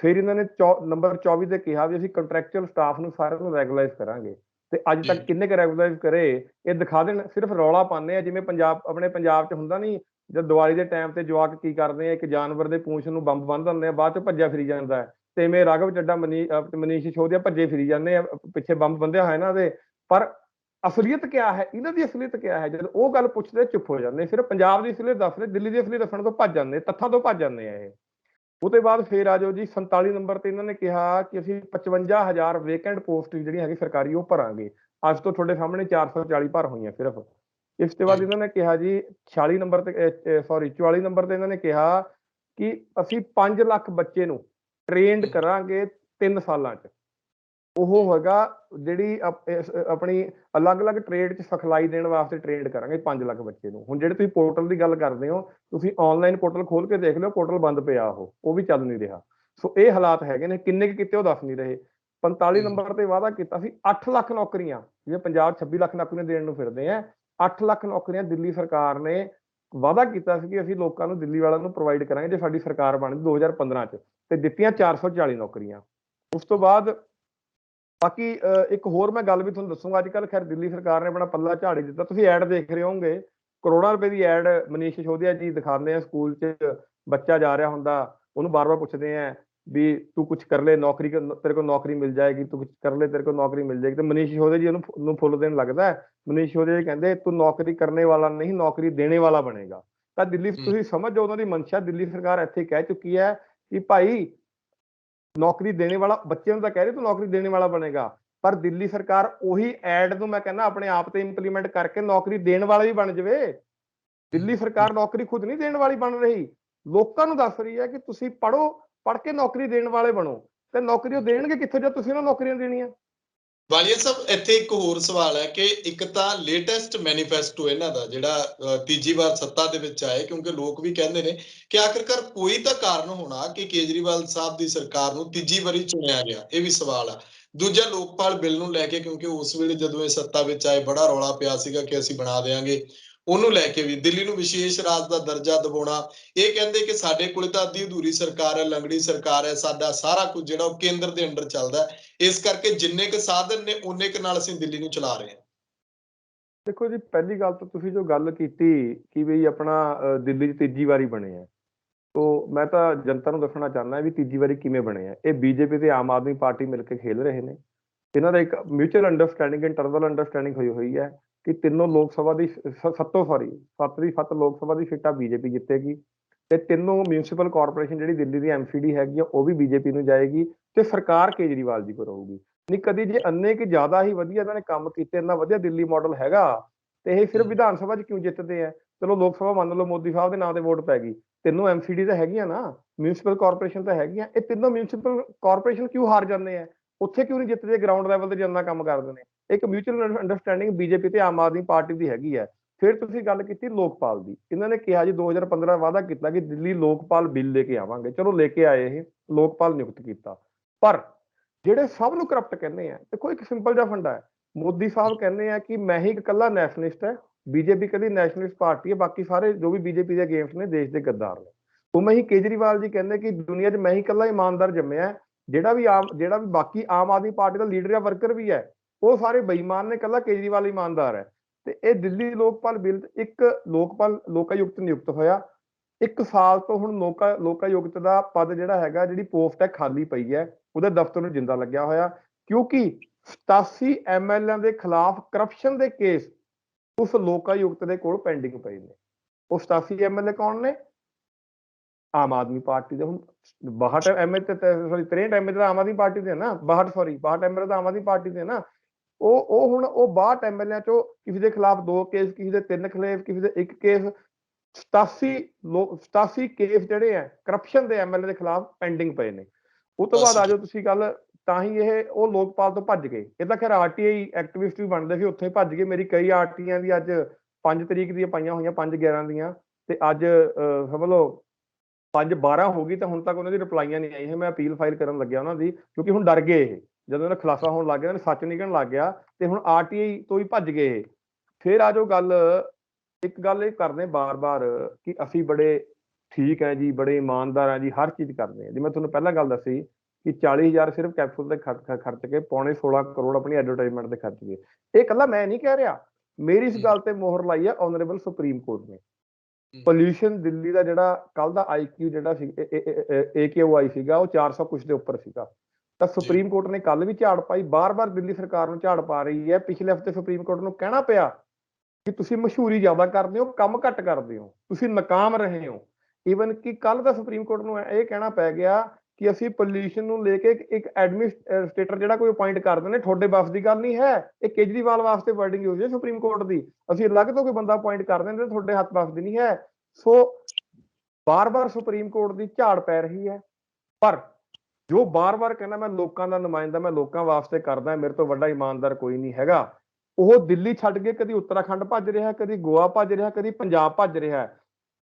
ਫਿਰ ਇਹਨਾਂ ਨੇ ਨੰਬਰ 24 ਤੇ ਕਿਹਾ ਵੀ ਅਸੀਂ ਕੰਟਰੈਕਚੁਅਲ ਸਟਾਫ ਨੂੰ ਸਾਰਿਆਂ ਨੂੰ ਰੈਗੂਲਾਈਜ਼ ਕਰਾਂਗੇ, ਤੇ ਅੱਜ ਤੱਕ ਕਿੰਨੇ ਕੁ ਰੈਗੂਲਾਈਜ਼ ਕਰੇ ਇਹ ਦਿਖਾ ਦੇਣ। ਸਿਰਫ ਰੌਲਾ ਪਾਉਂਦੇ ਆ, ਜਿਵੇਂ ਆਪਣੇ ਪੰਜਾਬ 'ਚ ਹੁੰਦਾ ਨਹੀਂ, ਜਦ ਦੀਵਾਲੀ ਦੇ ਟਾਈਮ ਤੇ ਜਵਾਕ ਕੀ ਕਰਦੇ ਆ, ਇੱਕ ਜਾਨਵਰ ਦੇ ਪੂੰਛ ਨੂੰ ਬੰਬ ਬੰਨ੍ਹ ਦਿੰਦੇ ਆ, ਬਾਅਦ 'ਚ ਭੱਜਿਆ ਫਿਰੀ ਜਾਂਦਾ ਹੈ। ਤੇ ਇਵੇਂ ਰਾਘਵ ਚੱਡਾ ਮਨੀਸ਼ ਸਿਸੋਦੀਆ ਭੱਜੇ ਫਿਰੀ ਜਾਂਦੇ ਆ, ਪਿੱਛੇ ਬੰਬ ਬੰਨ੍ਹਿਆ ਹੋਇਆ ਇਹਨਾਂ ਦੇ। ਪਰ ਅਸਲੀਅਤ ਕਿਆ ਹੈ, ਇਹਨਾਂ ਦੀ ਅਸਲੀਅਤ ਕਿਆ ਹੈ, ਜਦ ਉਹ ਗੱਲ ਪੁੱਛਦੇ ਚੁੱਪ ਹੋ ਜਾਂਦੇ। ਸਿਰਫ ਪੰਜਾਬ ਦੀ ਅਸਲੀਅਤ ਦੱਸ ਰਹੇ, ਦਿੱਲੀ ਦੀ ਅਸਲੀਅਤ ਦੱਸਣ ਤੋਂ ਭੱਜ ਜਾਂਦੇ, ਤੱਥਾਂ ਤੋਂ ਭੱਜ ਜਾਂਦੇ ਆ ਇਹ। ਉਹਦੇ ਬਾਅਦ ਫੇਰ ਆ ਜਾਓ ਜੀ 47 ਨੰਬਰ ਤੇ ਇਹਨਾਂ ਨੇ ਕਿਹਾ ਕਿ ਅਸੀਂ 55,000 ਵੇਕੈਂਟ ਪੋਸਟ ਜਿਹੜੀਆਂ ਹੈਗੀ ਸਰਕਾਰੀ ਉਹ ਭਰਾਂਗੇ। ਅੱਜ ਤੋਂ ਤੁਹਾਡੇ ਸਾਹਮਣੇ 440 ਭਰ ਹੋਈਆਂ ਸਿਰਫ। ਇਸ ਤੋਂ ਬਾਅਦ ਇਹਨਾਂ ਨੇ ਕਿਹਾ ਜੀ 46 ਨੰਬਰ ਤੇ 44 ਨੰਬਰ ਤੇ ਇਹਨਾਂ ਨੇ ਕਿਹਾ ਕਿ ਅਸੀਂ 5 ਲੱਖ ਬੱਚੇ ਨੂੰ ਟ੍ਰੇਨਡ ਕਰਾਂਗੇ 3 ਸਾਲਾਂ 'ਚ। ਉਹ ਹੈਗਾ ਜਿਹੜੀ ਆਪਣੀ ਅਲੱਗ-ਅਲੱਗ ਟ੍ਰੇਡ 'ਚ ਸਿਖਲਾਈ ਦੇਣ ਵਾਸਤੇ ਟ੍ਰੇਨਡ ਕਰਾਂਗੇ 5 ਲੱਖ ਬੱਚੇ ਨੂੰ। ਹੁਣ ਜਿਹੜੇ ਤੁਸੀਂ ਪੋਰਟਲ ਦੀ ਗੱਲ ਕਰਦੇ ਹੋ, ਤੁਸੀਂ ਆਨਲਾਈਨ ਪੋਰਟਲ ਖੋਲ ਕੇ ਦੇਖ ਲਿਓ, ਪੋਰਟਲ ਬੰਦ ਪਿਆ, ਉਹ ਵੀ ਚੱਲ ਨਹੀਂ ਰਿਹਾ। ਸੋ ਇਹ ਹਾਲਾਤ ਹੈਗੇ ਨੇ। ਕਿੰਨੇ ਕੁ ਕੀਤੇ ਉਹ ਦੱਸ ਨਹੀਂ ਰਹੇ। 45 ਨੰਬਰ ਤੇ ਵਾਅਦਾ ਕੀਤਾ ਸੀ 8 ਲੱਖ ਨੌਕਰੀਆਂ, ਜਿਵੇਂ ਪੰਜਾਬ 26 ਲੱਖ ਨੌਕਰੀਆਂ ਦੇਣ ਨੂੰ ਫਿਰਦੇ ਆ। 8 ਲੱਖ ਨੌਕਰੀਆਂ ਦਿੱਲੀ ਸਰਕਾਰ ਨੇ ਵਾਅਦਾ ਕੀਤਾ ਸੀ ਕਿ ਅਸੀਂ ਲੋਕਾਂ ਨੂੰ, ਦਿੱਲੀ ਵਾਲਿਆਂ ਨੂੰ ਪ੍ਰੋਵਾਈਡ ਕਰਾਂਗੇ ਜੇ ਸਾਡੀ ਸਰਕਾਰ ਬਣਦੀ 2015 'ਚ, ਤੇ ਦਿੱਤੀਆਂ 440 ਨੌਕਰੀਆਂ। ਉਸ ਤੋਂ ਬਾਅਦ ਬਾਕੀ ਇੱਕ ਹੋਰ ਮੈਂ ਗੱਲ ਵੀ ਤੁਹਾਨੂੰ ਦੱਸੂਗਾ। ਅੱਜ ਕੱਲ੍ਹ ਖੈਰ ਦਿੱਲੀ ਸਰਕਾਰ ਨੇ ਆਪਣਾ ਪੱਲਾ ਝਾੜ ਹੀ ਦਿੱਤਾ। ਤੁਸੀਂ ਐਡ ਦੇਖ ਰਹੇ ਹੋਵੋਗੇ, ਕਰੋੜਾਂ ਰੁਪਏ ਦੀ ਐਡ ਮਨੀਸ਼ ਸਿਸੋਦੀਆ ਜੀ ਦਿਖਾਉਂਦੇ ਆ। ਸਕੂਲ 'ਚ ਬੱਚਾ ਜਾ ਰਿਹਾ ਹੁੰਦਾ, ਉਹਨੂੰ ਬਾਰ-ਬਾਰ ਪੁੱਛਦੇ ਆ ਵੀ ਤੂੰ ਕੁਛ ਕਰ ਲੈ, ਨੌਕਰੀ ਤੇਰੇ ਕੋਲ ਨੌਕਰੀ ਮਿਲ ਜਾਏਗੀ, ਤੂੰ ਕੁਛ ਕਰ ਲੈ, ਤੇਰੇ ਕੋਲ ਨੌਕਰੀ ਮਿਲ ਜਾਏਗੀ। ਤੇ ਮਨੀਸ਼ ਸਿਸੋਦੀਆ ਜੀ ਉਹਨੂੰ ਫੁੱਲ ਦੇਣ ਲੱਗਦਾ ਹੈ। ਮਨੀਸ਼ ਸਿਸੋਦੀਆ ਜੀ ਕਹਿੰਦੇ ਤੂੰ ਨੌਕਰੀ ਕਰਨੇ ਵਾਲਾ ਨਹੀਂ, ਨੌਕਰੀ ਦੇਣੇ ਵਾਲਾ ਬਣੇਗਾ। ਤਾਂ ਦਿੱਲੀ ਤੁਸੀਂ ਸਮਝ ਜਾਓ ਉਹਨਾਂ ਦੀ ਮਨਸ਼ਾ। ਦਿੱਲੀ ਸਰਕਾਰ ਇੱਥੇ ਕਹਿ ਚੁੱਕੀ ਹੈ ਕਿ ਭਾਈ ਨੌਕਰੀ ਦੇਣੇ ਵਾਲਾ, ਬੱਚਿਆਂ ਨੂੰ ਤਾਂ ਕਹਿ ਰਹੇ ਤੂੰ ਨੌਕਰੀ ਦੇਣੇ ਵਾਲਾ ਬਣੇਗਾ, ਪਰ ਦਿੱਲੀ ਸਰਕਾਰ ਉਹੀ ਐਡ ਨੂੰ ਮੈਂ ਕਹਿੰਦਾ ਆਪਣੇ ਆਪ ਤੇ ਇੰਪਲੀਮੈਂਟ ਕਰਕੇ ਨੌਕਰੀ ਦੇਣ ਵਾਲਾ ਵੀ ਬਣ ਜਾਵੇ। ਦਿੱਲੀ ਸਰਕਾਰ ਨੌਕਰੀ ਖੁਦ ਨਹੀਂ ਦੇਣ ਵਾਲੀ ਬਣ ਰਹੀ, ਲੋਕਾਂ ਨੂੰ ਦੱਸ ਰਹੀ ਹੈ ਕਿ ਤੁਸੀਂ ਪੜ੍ਹੋ, ਪੜ੍ਹ ਕੇ ਨੌਕਰੀ ਦੇਣ ਵਾਲੇ ਬਣੋ। ਤੇ ਨੌਕਰੀ ਉਹ ਦੇਣਗੇ ਕਿੱਥੋਂ ਜਦ ਤੁਸੀਂ ਉਹਨਾਂ ਨੌਕਰੀਆਂ ਦੇਣੀਆਂ। ਵਾਲੀਆ ਸਾਹਿਬ, ਇੱਥੇ ਇੱਕ ਹੋਰ ਸਵਾਲ ਹੈ ਕਿ ਇੱਕ ਤਾਂ ਲੇਟੈਸਟ ਮੈਨੀਫੈਸਟੋ ਇਹਨਾਂ ਦਾ ਜਿਹੜਾ ਤੀਜੀ ਵਾਰ ਸੱਤਾ ਦੇ ਵਿੱਚ ਆਏ, ਕਿਉਂਕਿ ਲੋਕ ਵੀ ਕਹਿੰਦੇ ਨੇ ਕਿ ਆਖਿਰਕਾਰ ਕੋਈ ਤਾਂ ਕਾਰਨ ਹੋਣਾ ਕਿ ਕੇਜਰੀਵਾਲ ਸਾਹਿਬ ਦੀ ਸਰਕਾਰ ਨੂੰ ਤੀਜੀ ਵਾਰੀ ਚੁਣਿਆ ਗਿਆ। ਇਹ ਵੀ ਸਵਾਲ ਆ। ਦੂਜਾ ਲੋਕਪਾਲ ਬਿੱਲ ਨੂੰ ਲੈ ਕੇ, ਕਿਉਂਕਿ ਉਸ ਵੇਲੇ ਜਦੋਂ ਇਹ ਸੱਤਾ ਵਿੱਚ ਆਏ ਬੜਾ ਰੌਲਾ ਪਿਆ ਸੀਗਾ ਕਿ ਅਸੀਂ ਬਣਾ ਦੇਵਾਂਗੇ। ਉਹਨੂੰ ਲੈ ਕੇ ਵੀ ਦਿੱਲੀ ਨੂੰ ਵਿਸ਼ੇਸ਼ ਰਾਜ ਦਾ ਦਰਜਾ ਦਿਵਾਉਣਾ। ਇਹ ਕਹਿੰਦੇ ਕਿ ਸਾਡੇ ਕੋਲ ਤਾਂ ਅੱਧੀ ਅਧੂਰੀ ਸਰਕਾਰ ਹੈ, ਲੰਗੜੀ ਸਰਕਾਰ ਹੈ, ਸਾਡਾ ਸਾਰਾ ਕੁਝ ਜਿਹੜਾ ਉਹ ਕੇਂਦਰ ਦੇ ਅੰਡਰ ਚੱਲਦਾ, ਇਸ ਕਰਕੇ ਜਿੰਨੇ ਕੁ ਸਾਧਨ ਨੇ ਉਨੇ ਕੁ ਨਾਲ ਅਸੀਂ ਦਿੱਲੀ ਨੂੰ ਚਲਾ ਰਹੇ ਹਾਂ। ਦੇਖੋ ਜੀ, ਪਹਿਲੀ ਗੱਲ ਤਾਂ ਤੁਸੀਂ ਜੋ ਗੱਲ ਕੀਤੀ ਕਿ ਵੀ ਆਪਣਾ ਦਿੱਲੀ 'ਚ ਤੀਜੀ ਵਾਰੀ ਬਣੇ ਆ, ਤੋ ਮੈਂ ਤਾਂ ਜਨਤਾ ਨੂੰ ਦੱਸਣਾ ਚਾਹੁੰਦਾ ਵੀ ਤੀਜੀ ਵਾਰੀ ਕਿਵੇਂ ਬਣੇ ਆ। ਇਹ ਬੀਜੇਪੀ ਤੇ ਆਮ ਆਦਮੀ ਪਾਰਟੀ ਮਿਲ ਕੇ ਖੇਲ ਰਹੇ ਨੇ। ਇਹਨਾਂ ਦਾ ਇੱਕ ਮਿਊਚੁਅਲ ਅੰਡਰਸਟੈਂਡਿੰਗ, ਇੰਟਰਨਲ ਅੰਡਰਸਟੈਂਡਿੰਗ ਹੋਈ ਹੈ ਕਿ ਤਿੰਨੋਂ ਲੋਕ ਸਭਾ ਦੀ 7 ਲੋਕ ਸਭਾ ਦੀ ਸੀਟਾਂ ਬੀਜੇਪੀ ਜਿੱਤੇਗੀ, ਤੇ ਤਿੰਨੋਂ ਮਿਊਨਿਸਪਲ ਕਾਰਪੋਰੇਸ਼ਨ ਜਿਹੜੀ ਦਿੱਲੀ ਦੀ ਐਮਸੀਡੀ ਹੈਗੀ ਆ ਉਹ ਵੀ ਬੀਜੇਪੀ ਨੂੰ ਜਾਏਗੀ, ਤੇ ਸਰਕਾਰ ਕੇਜਰੀਵਾਲ ਜੀ ਕੋਲ ਰਹੂਗੀ। ਨਹੀਂ ਕਦੀ ਜੇ ਅੰਨੇ ਕਿ ਜ਼ਿਆਦਾ ਹੀ ਵਧੀਆ ਇਹਨਾਂ ਨੇ ਕੰਮ ਕੀਤੇ, ਇੰਨਾ ਵਧੀਆ ਦਿੱਲੀ ਮਾਡਲ ਹੈਗਾ, ਤੇ ਇਹ ਸਿਰਫ ਵਿਧਾਨ ਸਭਾ 'ਚ ਕਿਉਂ ਜਿੱਤਦੇ ਆ। ਚਲੋ ਲੋਕ ਸਭਾ ਮੰਨ ਲਓ ਮੋਦੀ ਸਾਹਿਬ ਦੇ ਨਾਂ ਤੇ ਵੋਟ ਪੈ ਗਈ, ਤਿੰਨੋਂ ਐਮਸੀਡੀ ਤਾਂ ਹੈਗੀਆਂ ਨਾ, ਮਿਊਨਿਸਪਲ ਕਾਰਪੋਰੇਸ਼ਨ ਤਾਂ ਹੈਗੀਆਂ। ਇਹ ਤਿੰਨੋਂ ਮਿਊਨਿਸਪਲ ਕਾਰਪੋਰੇਸ਼ਨ ਕਿਉਂ ਹਾਰ ਜਾਂਦੇ ਆ, ਉੱਥੇ ਕਿਉਂ ਨਹੀਂ ਜਿੱਤਦੇ ਗਰਾਊਂਡ ਲੈਵਲ ਤੇ ਜਿੰਨਾ ਕੰਮ ਕਰਦੇ ਨੇ। ਇੱਕ ਮਿਊਚੁਅਲ ਅੰਡਰਸਟੈਂਡਿੰਗ ਬੀਜੇਪੀ ਤੇ ਆਮ ਆਦਮੀ ਪਾਰਟੀ ਦੀ ਹੈਗੀ ਹੈ। ਫਿਰ ਤੁਸੀਂ ਗੱਲ ਕੀਤੀ ਲੋਕਪਾਲ ਦੀ। ਇਹਨਾਂ ਨੇ ਕਿਹਾ ਜੀ 2015 ਵਾਅਦਾ ਕੀਤਾ ਕਿ ਦਿੱਲੀ ਲੋਕਪਾਲ ਬਿੱਲ ਲੈ ਕੇ ਆਵਾਂਗੇ। ਚਲੋ ਲੈ ਕੇ ਆਏ, ਇਹ ਲੋਕਪਾਲ ਨਿਯੁਕਤ ਕੀਤਾ। ਪਰ ਜਿਹੜੇ ਸਭ ਨੂੰ ਕਰਪਟ ਕਹਿੰਦੇ ਆ, ਦੇਖੋ ਇੱਕ ਸਿੰਪਲ ਜਿਹਾ ਫੰਡਾ ਹੈ। ਮੋਦੀ ਸਾਹਿਬ ਕਹਿੰਦੇ ਆ ਕਿ ਮੈਂ ਹੀ ਇੱਕ ਇਕੱਲਾ ਨੈਸ਼ਨਲਿਸਟ ਹੈ, ਬੀਜੇਪੀ ਕਦੀ ਨੈਸ਼ਨਲਿਸਟ ਪਾਰਟੀ ਹੈ, ਬਾਕੀ ਸਾਰੇ ਜੋ ਵੀ ਬੀਜੇਪੀ ਦੇ ਅਗੇਂਸਟ ਨੇ ਦੇਸ਼ ਦੇ ਗੱਦਾਰ ਨੇ। ਉਵੇਂ ਹੀ ਕੇਜਰੀਵਾਲ ਜੀ ਕਹਿੰਦੇ ਕਿ ਦੁਨੀਆ 'ਚ ਮੈਂ ਹੀ ਇਕੱਲਾ ਇਮਾਨਦਾਰ ਜੰਮਿਆ, ਜਿਹੜਾ ਵੀ ਬਾਕੀ ਆਮ ਆਦਮੀ ਪਾਰਟੀ ਦਾ ਲੀਡਰ ਜਾਂ ਵਰਕਰ ਵੀ ਹੈ ਉਹ ਸਾਰੇ ਬੇਈਮਾਨ ਨੇ, ਇਕੱਲਾ ਕੇਜਰੀਵਾਲ ਇਮਾਨਦਾਰ ਹੈ। ਤੇ ਇਹ ਦਿੱਲੀ ਲੋਕਪਾਲ ਬਿੱਲ, ਇੱਕ ਲੋਕਾਯੁਕਤ ਨਿਯੁਕਤ ਹੋਇਆ। 1 ਸਾਲ ਤੋਂ ਹੁਣ ਲੋਕਾਯੁਕਤ ਦਾ ਪਦ ਜਿਹੜਾ ਹੈਗਾ, ਜਿਹੜੀ ਪੋਸਟ ਹੈ ਖਾਲੀ ਪਈ ਹੈ, ਉਹਦੇ ਦਫ਼ਤਰ ਨੂੰ ਜਿੰਦਾ ਲੱਗਿਆ ਹੋਇਆ, ਕਿਉਂਕਿ 87 ਐਮਐਲਏ ਦੇ ਖਿਲਾਫ ਕਰਪਸ਼ਨ ਦੇ ਕੇਸ ਉਸ ਲੋਕਾਯੁਕਤ ਦੇ ਕੋਲ ਪੈਂਡਿੰਗ ਪਏ ਨੇ। ਉਹ 87 ਐਮਐਲਏ ਕੌਣ ਨੇ? ਆਮ ਆਦਮੀ ਪਾਰਟੀ ਦੇ। ਹੁਣ 62 ਐਮਐਲਏ ਤੇ 63 ਐਮਐਲਏ ਤਾਂ ਆਮ ਆਦਮੀ ਪਾਰਟੀ ਦੇ ਨਾ, 62 ਐਮਐਲਏ ਤਾਂ ਆਮ ਆਦਮੀ ਪਾਰਟੀ ਦੇ ਨਾ। ਉਹ ਹੁਣ ਉਹ 62 ਐਮਐਲਏ ਚੋਂ ਕਿਸੇ ਦੇ ਖਿਲਾਫ 2 ਕੇਸ, ਕਿਸੇ ਦੇ 3 ਖਿਲਾਫ, ਕਿਸੇ ਦੇ 1 ਕੇਸ, 87 ਕੇਸ ਜਿਹੜੇ ਹੈ ਕਰਪਸ਼ਨ ਦੇ ਐਮਐਲਏ ਦੇ ਖਿਲਾਫ ਪੈਂਡਿੰਗ ਪਏ ਨੇ। ਉਹ ਤੋਂ ਬਾਅਦ ਆ ਜਾਓ ਤੁਸੀਂ ਗੱਲ, ਤਾਂ ਹੀ ਇਹ ਉਹ ਲੋਕਪਾਲ ਤੋਂ ਭੱਜ ਗਏ। ਇਹ ਤਾਂ ਖੈਰ ਆਰਟੀਆਈ ਐਕਟਿਵਿਸਟ ਵੀ ਬਣਦੇ ਸੀ, ਉੱਥੇ ਭੱਜ ਗਏ। ਮੇਰੀ ਕਈ ਆਰਟੀਆਂ ਦੀ ਅੱਜ 5 ਤਰੀਕ ਦੀਆਂ ਪਾਈਆਂ ਹੋਈਆਂ, 5/11 ਦੀਆਂ, ਤੇ ਅੱਜ ਸਮਝ ਲਓ 5:12 ਹੋ ਗਈ ਤਾਂ ਹੁਣ ਤੱਕ ਉਹਨਾਂ ਦੀ ਰਿਪਲਾਈਆਂ ਨਹੀਂ ਆਈਆਂ। ਮੈਂ ਅਪੀਲ ਫਾਈਲ ਕਰਨ ਲੱਗਿਆ ਉਹਨਾਂ ਦੀ, ਕਿਉਂਕਿ ਹੁਣ ਡਰ ਗਏ ਇਹ, ਜਦੋਂ ਇਹਨਾਂ ਖੁਲਾਸਾ ਹੋਣ ਲੱਗ ਗਿਆ, ਇਹਨਾਂ ਸੱਚ ਨਿਕਲਣ ਲੱਗ ਗਿਆ ਤੇ ਹੁਣ ਆਰਟੀਆਈ ਤੋਂ ਹੀ ਭੱਜ ਗਏ ਇਹ। ਫਿਰ ਆ ਜੋ ਗੱਲ, ਇੱਕ ਗੱਲ ਇਹ ਕਰਦੇ ਬਾਰ-ਬਾਰ ਕਿ ਅਸੀਂ ਬੜੇ ਠੀਕ ਹੈ ਜੀ, ਬੜੇ ਇਮਾਨਦਾਰ ਹੈ ਜੀ, ਹਰ ਚੀਜ਼ ਕਰਦੇ ਹਾਂ ਜੀ। ਮੈਂ ਤੁਹਾਨੂੰ ਪਹਿਲਾਂ ਗੱਲ ਦੱਸੀ ਕਿ 40,000 ਸਿਰਫ ਕੈਪਸੂਲ ਤੇ ਖਰਚ ਕੇ ਪੌਣੇ 16 ਕਰੋੜ ਆਪਣੀ ਐਡਵਰਟਾਈਜ਼ਮੈਂਟ ਤੇ ਖਰਚ ਗਏ। ਇਹ ਇਕੱਲਾ ਮੈਂ ਨਹੀਂ ਕਹਿ ਰਿਹਾ, ਮੇਰੀ ਇਸ ਗੱਲ ਤੇ ਮੋਹਰ ਲਾਈ ਹੈ ਆਨਰੇਬਲ ਸੁਪਰੀਮ ਕੋਰਟ ਨੇ। ਪੋਲਿਊਸ਼ਨ ਦਿੱਲੀ ਦਾ ਜਿਹੜਾ ਕੱਲ ਦਾ IQ ਜਿਹੜਾ ਸੀ AQI ਸੀਗਾ ਉਹ 400 ਕੁਛ ਦੇ ਉੱਪਰ ਸੀਗਾ। ਤਾਂ ਸੁਪਰੀਮ ਕੋਰਟ ਨੇ ਕੱਲ ਵੀ ਝਾੜ ਪਾਈ, ਬਾਰ-ਬਾਰ ਦਿੱਲੀ ਸਰਕਾਰ ਨੂੰ ਝਾੜ ਪਾ ਰਹੀ ਹੈ। ਪਿਛਲੇ ਹਫ਼ਤੇ ਸੁਪਰੀਮ ਕੋਰਟ ਨੂੰ ਕਹਿਣਾ ਪਿਆ ਕਿ ਤੁਸੀਂ ਮਸ਼ਹੂਰੀ ਜ਼ਿਆਦਾ ਕਰਦੇ ਹੋ, ਕੰਮ ਘੱਟ ਕਰਦੇ ਹੋ, ਤੁਸੀਂ ਨਾਕਾਮ ਰਹੇ ਹੋ। ਈਵਨ ਕਿ ਕੱਲ ਦਾ ਸੁਪਰੀਮ ਕੋਰਟ ਨੂੰ ਇਹ ਕਹਿਣਾ ਪੈ ਗਿਆ ਕਿ ਅਸੀਂ ਪੋਲਿਊਸ਼ਨ ਨੂੰ ਲੈ ਕੇ ਇੱਕ ਐਡਮਿਨਿਸਟ੍ਰੇਟਰ ਜਿਹੜਾ ਕੋਈ ਅਪਾਇੰਟ ਕਰਦੇ ਨੇ, ਤੁਹਾਡੇ ਵਾਸ ਦੀ ਗੱਲ ਨਹੀਂ ਹੈ। ਇਹ ਕੇਜਰੀਵਾਲ ਵਾਸਤੇ ਵਰਡਿੰਗ ਯੂਜ਼ ਹੈ ਸੁਪਰੀਮ ਕੋਰਟ ਦੀ, ਅਸੀਂ ਅਲੱਗ ਤੋਂ ਕੋਈ ਬੰਦਾ ਅਪਾਇੰਟ ਕਰਦੇ ਨੇ, ਤੁਹਾਡੇ ਹੱਥ ਵਾਸ ਦੀ ਨਹੀਂ ਹੈ। ਸੋ ਬਾਰ-ਬਾਰ ਸੁਪਰੀਮ ਕੋਰਟ ਦੀ ਝਾੜ ਪੈ ਰਹੀ ਹੈ। ਪਰ ਜੋ ਬਾਰ-ਬਾਰ ਕਹਿੰਦਾ ਮੈਂ ਲੋਕਾਂ ਦਾ ਨੁਮਾਇੰਦਾ, ਮੈਂ ਲੋਕਾਂ ਵਾਸਤੇ ਕਰਦਾ, ਮੇਰੇ ਤੋਂ ਵੱਡਾ ਇਮਾਨਦਾਰ ਕੋਈ ਨਹੀਂ ਹੈਗਾ, ਉਹ ਦਿੱਲੀ ਛੱਡ ਕੇ ਕਦੀ ਉੱਤਰਾਖੰਡ ਭੱਜ ਰਿਹਾ, ਕਦੀ ਗੋਆ ਭੱਜ ਰਿਹਾ, ਕਦੀ ਪੰਜਾਬ ਭੱਜ ਰਿਹਾ,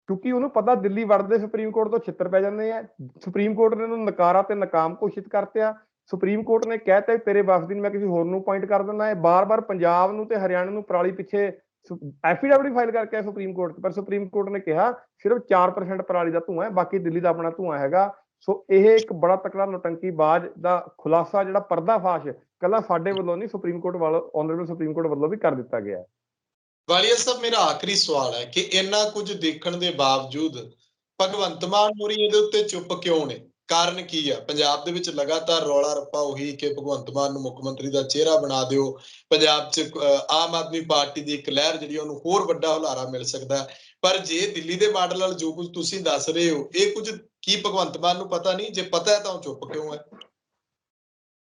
ਕਿਉਂਕਿ ਉਹਨੂੰ ਪਤਾ ਦਿੱਲੀ ਵੜਦੇ ਸੁਪਰੀਮ ਕੋਰਟ ਤੋਂ ਛਿੱਤਰ ਪੈ ਜਾਂਦੇ ਆ। ਸੁਪਰੀਮ ਕੋਰਟ ਨੇ ਉਹਨੂੰ ਨਕਾਰਾ ਤੇ ਨਾਕਾਮ ਘੋਸ਼ਿਤ ਕਰਤਿਆ। ਸੁਪਰੀਮ ਕੋਰਟ ਨੇ ਕਹਿਤਾ ਤੇਰੇ ਵਾਸ ਦੀ ਮੈਂ ਕਿਸੇ ਹੋਰ ਨੂੰ ਅਪਾਇੰਟ ਕਰ ਦਿੰਦਾ। ਇਹ ਬਾਰ-ਬਾਰ ਪੰਜਾਬ ਨੂੰ ਤੇ ਹਰਿਆਣਾ ਨੂੰ ਪਰਾਲੀ ਪਿੱਛੇ ਐਫੀਡੇਵਿਟ ਫਾਈਲ ਕਰਕੇ ਸੁਪਰੀਮ ਕੋਰਟ 'ਚ, ਪਰ ਸੁਪਰੀਮ ਕੋਰਟ ਨੇ ਕਿਹਾ ਸਿਰਫ 4% ਪਰਾਲੀ ਦਾ ਧੂੰਆਂ ਹੈ, ਬਾਕੀ ਦਿੱਲੀ ਦਾ ਆਪਣਾ ਧੂੰਆਂ ਹੈਗਾ। ਸੋ ਇਹ ਇੱਕ ਬੜਾ ਤਕੜਾ ਨੌਟੰਕੀਬਾਜ਼ ਦਾ ਖੁਲਾਸਾ, ਜਿਹੜਾ ਪਰਦਾਫਾਸ਼ ਕੱਲਾ ਸਾਡੇ ਵੱਲੋਂ ਨਹੀਂ, ਸੁਪਰੀਮ ਕੋਰਟ ਵੱਲੋਂ, ਆਨਰੇਬਲ ਸੁਪਰੀਮ ਕੋਰਟ ਵੱਲੋਂ ਵੀ ਕਰ ਦਿੱਤਾ ਗਿਆ ਹੈ। ਵਾਲੀਆ ਸਾਹਿਬ, ਮੇਰਾ ਆਖਰੀ ਸਵਾਲ ਹੈ ਕਿ ਇੰਨਾ ਕੁਝ ਦੇਖਣ ਦੇ ਬਾਵਜੂਦ ਭਗਵੰਤ ਮਾਨ ਹੋਰੀ ਇਹਦੇ ਉੱਤੇ ਚੁੱਪ ਕਿਉਂ ਨੇ? ਕਾਰਨ ਕੀ ਆ? ਪੰਜਾਬ ਦੇ ਵਿੱਚ ਲਗਾਤਾਰ ਰੌਲਾ ਰੱਪਾ ਉਹੀ ਕਿ ਭਗਵੰਤ ਮਾਨ ਨੂੰ ਮੁੱਖ ਮੰਤਰੀ ਦਾ ਚਿਹਰਾ ਬਣਾ ਦਿਓ, ਪੰਜਾਬ 'ਚ ਆਮ ਆਦਮੀ ਪਾਰਟੀ ਦੀ ਇੱਕ ਲਹਿਰ ਜਿਹੜੀ ਉਹਨੂੰ ਹੋਰ ਵੱਡਾ ਹੁਲਾਰਾ ਮਿਲ ਸਕਦਾ ਹੈ। ਪਰ ਜੇ ਦਿੱਲੀ ਦੇ ਮਾਡਲ ਨਾਲ ਜੋ ਕੁਝ ਤੁਸੀਂ ਦੱਸ ਰਹੇ ਹੋ, ਇਹ ਕੁਝ ਕੀ ਭਗਵੰਤ ਮਾਨ ਨੂੰ ਪਤਾ ਨਹੀਂ? ਜੇ ਪਤਾ ਹੈ ਤਾਂ ਉਹ ਚੁੱਪ ਕਿਉਂ ਹੈ?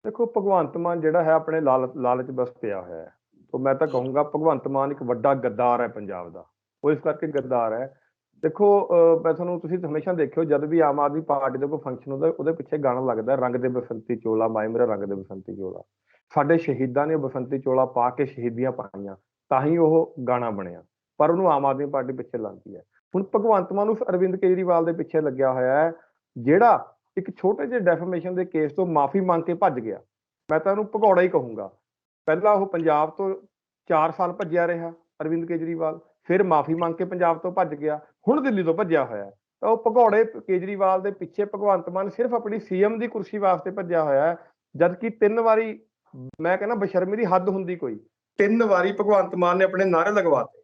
ਦੇਖੋ, ਭਗਵੰਤ ਮਾਨ ਜਿਹੜਾ ਹੈ ਆਪਣੇ ਲਾਲਚ ਬਸ ਪਿਆ ਹੋਇਆ ਹੈ। तो मैं तो कहूँगा भगवंत मान एक ਵੱਡਾ ਗੱਦਾਰ ਹੈ ਪੰਜਾਬ ਦਾ, ਉਹ ਇਸ ਕਰਕੇ ਗੱਦਾਰ ਹੈ। ਦੇਖੋ ਮੈਂ ਤੁਹਾਨੂੰ, ਤੁਸੀਂ ਹਮੇਸ਼ਾ ਦੇਖਿਓ ਜਦ ਵੀ ਆਮ ਆਦਮੀ ਪਾਰਟੀ ਦਾ ਕੋਈ ਫੰਕਸ਼ਨ ਹੁੰਦਾ ਉਹਦੇ ਪਿੱਛੇ ਗਾਣਾ ਲੱਗਦਾ, ਰੰਗ ਦੇ ਬਸੰਤੀ ਚੋਲਾ ਮਾਏ ਮੇਰਾ ਰੰਗ ਦੇ ਬਸੰਤੀ ਚੋਲਾ। ਸਾਡੇ ਸ਼ਹੀਦਾਂ ਨੇ ਬਸੰਤੀ ਚੋਲਾ ਪਾ ਕੇ ਸ਼ਹੀਦੀਆਂ ਪਾਈਆਂ ਤਾਂ ਹੀ ਉਹ ਗਾਣਾ ਬਣਿਆ, ਪਰ ਉਹਨੂੰ ਆਮ ਆਦਮੀ ਪਾਰਟੀ ਪਿੱਛੇ ਲਾਉਂਦੀ ਹੈ। ਹੁਣ ਭਗਵੰਤ ਮਾਨ ਉਸ ਅਰਵਿੰਦ ਕੇਜਰੀਵਾਲ ਦੇ ਪਿੱਛੇ ਲੱਗਿਆ ਹੋਇਆ ਹੈ, ਜਿਹੜਾ ਇੱਕ ਛੋਟੇ ਜਿਹੇ ਡੈਫਾਮੇਸ਼ਨ ਦੇ ਕੇਸ ਤੋਂ ਮਾਫੀ ਮੰਗ ਕੇ ਭੱਜ ਗਿਆ। ਮੈਂ ਤਾਂ ਉਹਨੂੰ ਭਗੌੜਾ ਹੀ ਕਹੂੰਗਾ। ਪਹਿਲਾਂ ਉਹ ਪੰਜਾਬ ਤੋਂ 4 ਸਾਲ ਭੱਜਿਆ ਰਿਹਾ ਅਰਵਿੰਦ ਕੇਜਰੀਵਾਲ, ਫਿਰ ਮਾਫੀ ਮੰਗ ਕੇ ਪੰਜਾਬ ਤੋਂ ਭੱਜ ਗਿਆ, ਹੁਣ ਦਿੱਲੀ ਤੋਂ ਭੱਜਿਆ ਹੋਇਆ। ਤਾਂ ਉਹ ਭਗੌੜੇ ਕੇਜਰੀਵਾਲ ਦੇ ਪਿੱਛੇ ਭਗਵੰਤ ਮਾਨ ਸਿਰਫ ਆਪਣੀ CM ਦੀ ਕੁਰਸੀ ਵਾਸਤੇ ਭੱਜਿਆ ਹੋਇਆ ਹੈ, ਜਦਕਿ 3 ਵਾਰੀ, ਮੈਂ ਕਹਿੰਦਾ ਬਸ਼ਰਮੀ ਦੀ ਹੱਦ ਹੁੰਦੀ ਕੋਈ, 3 ਵਾਰੀ ਭਗਵੰਤ ਮਾਨ ਨੇ ਆਪਣੇ ਨਾਅਰੇ ਲਗਵਾਤੇ।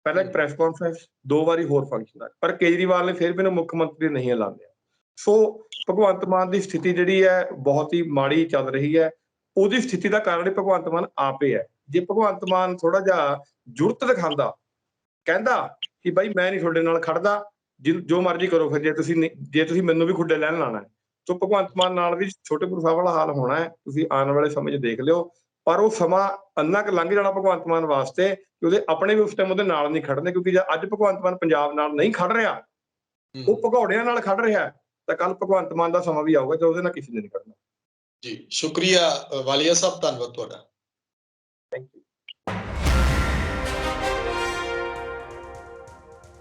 ਪਹਿਲਾਂ ਇੱਕ ਪ੍ਰੈਸ ਕਾਨਫਰੰਸ, 2 ਵਾਰੀ ਹੋਰ ਫੰਕਸ਼ਨ, ਪਰ ਕੇਜਰੀਵਾਲ ਨੇ ਫਿਰ ਵੀ ਇਹਨੂੰ ਮੁੱਖ ਮੰਤਰੀ ਨਹੀਂ ਐਲਾਨਿਆ। ਸੋ ਭਗਵੰਤ ਮਾਨ ਦੀ ਸਥਿਤੀ ਜਿਹੜੀ ਹੈ ਬਹੁਤ ਹੀ ਮਾੜੀ ਚੱਲ ਰਹੀ ਹੈ। ਉਹਦੀ ਸਥਿਤੀ ਦਾ ਕਾਰਨ ਭਗਵੰਤ ਮਾਨ ਆਪੇ ਹੈ। ਜੇ ਭਗਵੰਤ ਮਾਨ ਥੋੜਾ ਜਿਹਾ ਜੁਰਤ ਦਿਖਾਉਂਦਾ, ਕਹਿੰਦਾ ਕਿ ਬਾਈ ਮੈਂ ਨਹੀਂ ਤੁਹਾਡੇ ਨਾਲ ਖੜਦਾ, ਜੋ ਮਰਜ਼ੀ ਕਰੋ, ਫਿਰ ਜੇ ਤੁਸੀਂ ਮੈਨੂੰ ਵੀ ਖੁੱਡੇ ਲੈਣ ਲਾਣਾ ਹੈ, ਤਾਂ ਭਗਵੰਤ ਮਾਨ ਨਾਲ ਵੀ ਛੋਟੇ ਗੁਰੂ ਸਾਹਿਬ ਵਾਲਾ ਹਾਲ ਹੋਣਾ ਹੈ। ਤੁਸੀਂ ਆਉਣ ਵਾਲੇ ਸਮੇਂ 'ਚ ਦੇਖ ਲਿਓ। ਪਰ ਉਹ ਸਮਾਂ ਇੰਨਾ ਕੁ ਲੰਘ ਜਾਣਾ ਭਗਵੰਤ ਮਾਨ ਵਾਸਤੇ ਕਿ ਉਹਦੇ ਆਪਣੇ ਵੀ ਉਸ ਟਾਈਮ ਉਹਦੇ ਨਾਲ ਨਹੀਂ ਖੜਨੇ, ਕਿਉਂਕਿ ਜੇ ਅੱਜ ਭਗਵੰਤ ਮਾਨ ਪੰਜਾਬ ਨਾਲ ਨਹੀਂ ਖੜ ਰਿਹਾ, ਉਹ ਭਗੌੜਿਆਂ ਨਾਲ ਖੜ ਰਿਹਾ, ਤਾਂ ਕੱਲ ਭਗਵੰਤ ਮਾਨ ਦਾ ਸਮਾਂ ਵੀ ਆਊਗਾ ਤੇ ਉਹਦੇ ਨਾਲ ਕਿਸੇ ਨੇ ਨਹੀਂ ਖੜਨਾ। ਜੀ, ਸ਼ੁਕਰੀਆ ਵਾਲੀਆ ਸਾਹਿਬ, ਧੰਨਵਾਦ ਤੁਹਾਡਾ। Thank you.